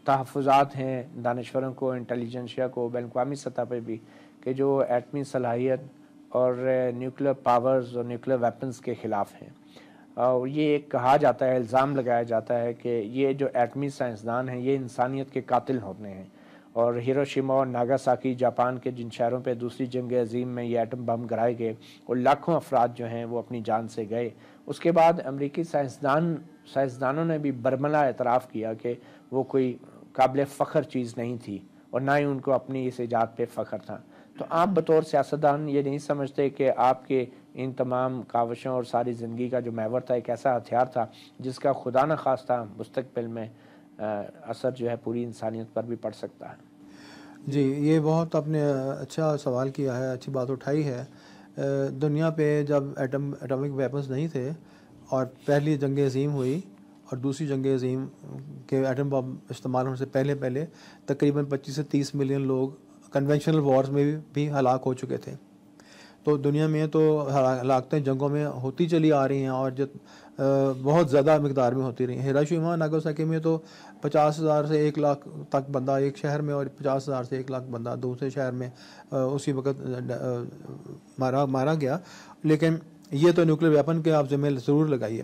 تحفظات ہیں دانشوروں کو، انٹیلیجنسیا کو، بین الاقوامی سطح پہ بھی، کہ جو ایٹمی صلاحیت اور نیوکلیر پاورز اور نیوکلیر ویپنز کے خلاف ہیں. اور یہ کہا جاتا ہے، الزام لگایا جاتا ہے کہ یہ جو ایٹمی سائنسدان ہیں یہ انسانیت کے قاتل ہوتے ہیں. اور ہیروشیما اور ناگاساکی جاپان کے جن شہروں پہ دوسری جنگ عظیم میں یہ ایٹم بم گرائے گئے اور لاکھوں افراد جو ہیں وہ اپنی جان سے گئے، اس کے بعد امریکی سائنسدانوں نے بھی برملا اعتراف کیا کہ وہ کوئی قابل فخر چیز نہیں تھی اور نہ ہی ان کو اپنی اس ایجاد پہ فخر تھا. تو آپ بطور سیاستدان یہ نہیں سمجھتے کہ آپ کے ان تمام کاوشوں اور ساری زندگی کا جو محور تھا ایک ایسا ہتھیار تھا جس کا خدا نہ خواستہ مستقبل میں اثر جو ہے پوری انسانیت پر بھی پڑ سکتا ہے؟ جی، یہ بہت آپ نے اچھا سوال کیا ہے، اچھی بات اٹھائی ہے. دنیا پہ جب ایٹمک ویپنز نہیں تھے اور پہلی جنگ عظیم ہوئی اور دوسری جنگ عظیم کے ایٹم بم استعمال ہونے سے پہلے تقریباً 25 سے 30 ملین لوگ کنونشنل وارز میں بھی ہلاک ہو چکے تھے. تو دنیا میں تو ہلاکتیں جنگوں میں ہوتی چلی آ رہی ہیں اور بہت زیادہ مقدار میں ہوتی رہی ہیں. ہیروشیما ناگاساکی میں تو 50,000 سے 1 لاکھ تک بندہ ایک شہر میں اور 50,000 سے 1 لاکھ بندہ دوسرے شہر میں اسی وقت مارا گیا. لیکن یہ تو نیوکلیر ویپن کے آپ ذمہ ضرور لگائیے،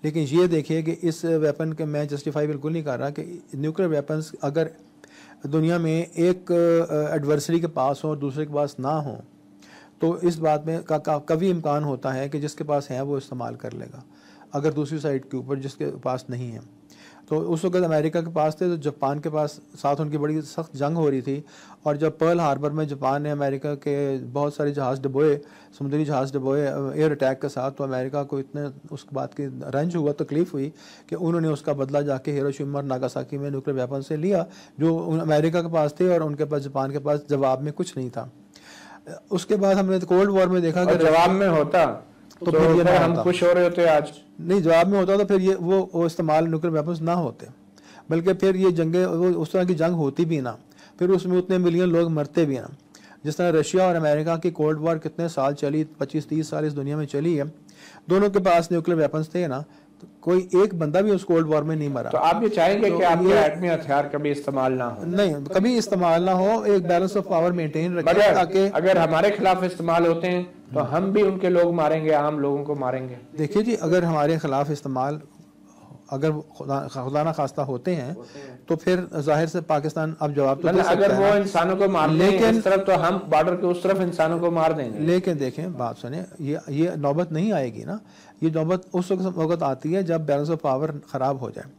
لیکن یہ دیکھیے کہ اس ویپن کے میں جسٹیفائی بالکل نہیں کر رہا کہ نیوکلیر ویپنز اگر دنیا میں ایک ایڈورسری کے پاس ہو اور دوسرے کے پاس نہ ہو تو اس بات میں کبھی امکان ہوتا ہے کہ جس کے پاس ہے وہ استعمال کر لے گا اگر دوسری سائڈ کے اوپر جس کے پاس نہیں ہے. تو اس وقت امریکہ کے پاس تھے تو جاپان کے پاس ساتھ ان کی بڑی سخت جنگ ہو رہی تھی. اور جب پرل ہاربر میں جاپان نے امریکہ کے بہت سارے جہاز ڈبوئے، سمندری جہاز ڈبوئے ایئر اٹیک کے ساتھ، تو امریکہ کو اتنے اس بات کی رنج ہوا، تکلیف ہوئی کہ انہوں نے اس کا بدلہ جا کے ہیروشیما اور ناگاساکی میں نیوکلیر ویپن سے لیا جو امریکہ کے پاس تھے اور ان کے پاس جاپان کے پاس جواب میں کچھ نہیں تھا. اس کے بعد ہم نے کولڈ وار میں دیکھا کہ جواب میں ہوتا تو پھر ہم خوش ہو رہے ہوتے. آج نہیں، جواب میں ہوتا تو پھر یہ وہ استعمال نیوکلیر ویپنز نہ ہوتے، بلکہ پھر یہ جنگیں اس طرح کی جنگ ہوتی بھی نہ، پھر اس میں اتنے ملین لوگ مرتے بھی نہ. جس طرح رشیا اور امریکہ کی کولڈ وار کتنے سال چلی، 25-30 سال اس دنیا میں چلی ہے، دونوں کے پاس نیوکلیر ویپنز تھے نا، تو کوئی ایک بندہ بھی اس کولڈ وار میں نہیں مرا. تو آپ یہ چاہیں گے کہ آپ کے ایٹمی ہتھیار کبھی استعمال نہ ہو؟ نہیں، کبھی استعمال نہ ہو، ایک بیلنس آف پاور مینٹین رکھیں تاکہ اگر ہمارے خلاف استعمال ہوتے ہیں تو ہم بھی ان کے لوگ ماریں گے، عام لوگوں کو ماریں گے. دیکھیے جی، اگر ہمارے خلاف استعمال اگر خدا نہ خواستہ ہوتے ہیں تو پھر ظاہر سے پاکستان اب جواب تو دے سکتا ہے. اگر وہ انسانوں کو مارتے ہیں اس طرف تو ہم بارڈر کے اس طرف انسانوں کو مار دیں گے. لیکن دیکھیں، بات سنیں، یہ نوبت نہیں آئے گی نا. یہ نوبت اس وقت آتی ہے جب بیلنس آف پاور خراب ہو جائے.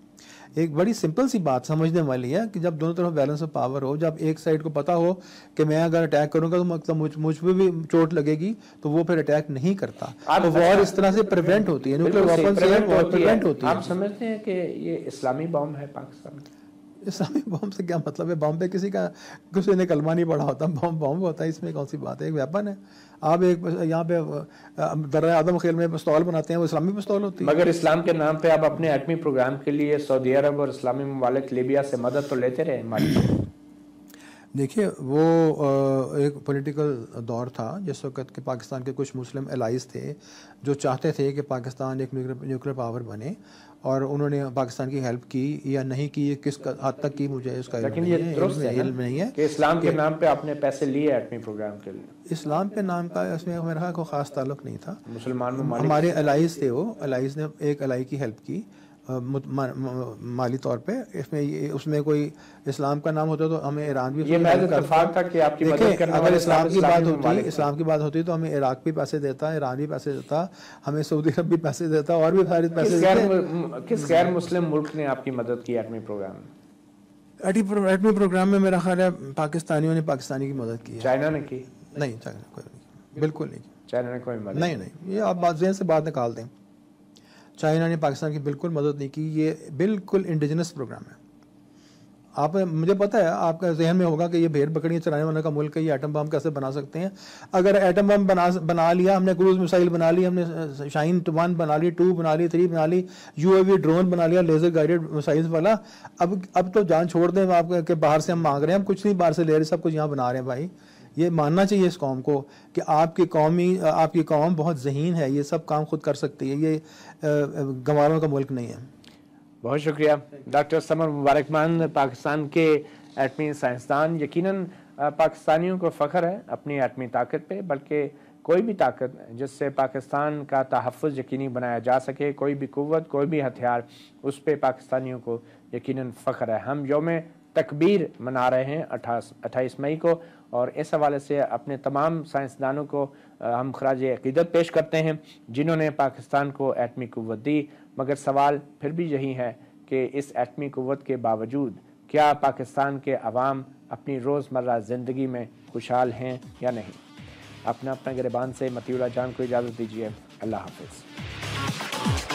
ایک بڑی سمپل سی بات سمجھنے والی ہے کہ جب دونوں طرف بیلنس آف پاور ہو، جب ایک سائڈ کو پتا ہو کہ میں اگر اٹیک کروں گا تو مطلب مجھ پہ بھی چوٹ لگے گی، تو وہ پھر اٹیک نہیں کرتا. تو وار اس طرح سے پریونٹ ہوتی ہے، نیوکلیر ویپن سے وار پریونٹ ہوتی ہے. آپ سمجھتے ہیں کہ یہ اسلامی بم ہے پاکستان؟ اسلامی بم سے کیا مطلب ہے؟ بم پہ کسی نے کلمہ نہیں پڑھا ہوتا، بم ہوتا ہے، اس میں کون سی بات ہے؟ ایک ویپن ہے. آپ ایک یہاں پہ درہ آدم خیل میں پستول بناتے ہیں، وہ اسلامی پستول ہوتی ہے. مگر اسلام کے نام پہ آپ اپنے ایٹمی پروگرام کے لیے سعودی عرب اور اسلامی ممالک لیبیا سے مدد تو لیتے رہے مالی. دیکھیے وہ ایک پولیٹیکل دور تھا جس وقت کہ پاکستان کے کچھ مسلم الائز تھے جو چاہتے تھے کہ پاکستان ایک نیوکلیر پاور بنے، اور انہوں نے پاکستان کی ہیلپ کی یا نہیں کی، یہ کس حد تک کی مجھے اس کا لیکن یہ درست ہے علم نہیں ہے کہ اسلام کے نام پہ آپ نے پیسے لیے ایٹمی پروگرام کے لیے. اسلام کے نام کا اس میں میرا کوئی خاص تعلق نہیں تھا. مسلمان ممالک ہمارے الائز تھے، وہ الائز نے ایک الائی کی ہیلپ کی مالی طور پہ. اس میں کوئی اسلام کا نام ہوتا تو ہمیں ایران بھی، یہ محض اتفاق تھا کہ آپ کی مدد کرنے اگر والے اسلام کی بات ہوتی تو ہمیں عراق بھی پیسے دیتا، ایران بھی پیسے دیتا، ہمیں سعودی عرب بھی پیسے دیتا، اور بھی سارے پیسے دیتے. کس غیر مسلم ملک نے آپ کی مدد کی ایٹمی پروگرام میں؟ ایٹمی پروگرام میں میرا خیال ہے پاکستانیوں نے پاکستانی کی مدد کی ہے. چائنا نے کی؟ نہیں، چائنا کوئی نہیں، بالکل نہیں. چائنا نے کوئی مدد نہیں، یہ آپ ذہن سے بات نکال دیں. چائنا نے پاکستان کی بالکل مدد نہیں کی. یہ بالکل انڈیجنس پروگرام ہے. آپ مجھے پتہ ہے آپ کا ذہن میں ہوگا کہ یہ بھیڑ بکریاں چلانے والے کا ملک ہے، یہ ایٹم بم کیسے بنا سکتے ہیں؟ اگر ایٹم بم بنا لیا ہم نے، کروز میسائل بنا لی ہم نے، شاہین 1 بنا لی، 2 بنا لی، 3 بنا لی، UAV ڈرون بنا لیا لیزر گائیڈڈ میسائلز والا. اب تو جان چھوڑ دیں آپ کہ باہر سے ہم مانگ رہے ہیں. ہم کچھ نہیں باہر سے لے رہے، سب کچھ یہاں بنا رہے ہیں. بھائی یہ ماننا چاہیے اس قوم کو کہ آپ کی قوم بہت ذہین ہے، یہ سب کام خود کر سکتی ہے. یہ گنواروں کا ملک نہیں ہے. بہت شکریہ ڈاکٹر سمر مبارکمان، پاکستان کے ایٹمی سائنسدان. یقیناً پاکستانیوں کو فخر ہے اپنی ایٹمی طاقت پہ، بلکہ کوئی بھی طاقت جس سے پاکستان کا تحفظ یقینی بنایا جا سکے، کوئی بھی قوت، کوئی بھی ہتھیار، اس پہ پاکستانیوں کو یقیناً فخر ہے. ہم یوم تکبیر منا رہے ہیں 28 مئی کو، اور اس حوالے سے اپنے تمام سائنسدانوں کو ہم خراج عقیدت پیش کرتے ہیں جنہوں نے پاکستان کو ایٹمی قوت دی. مگر سوال پھر بھی یہی ہے کہ اس ایٹمی قوت کے باوجود کیا پاکستان کے عوام اپنی روزمرہ زندگی میں خوشحال ہیں یا نہیں؟ اپنا گریبان سے مطیع اللہ جان کو اجازت دیجیے. اللہ حافظ.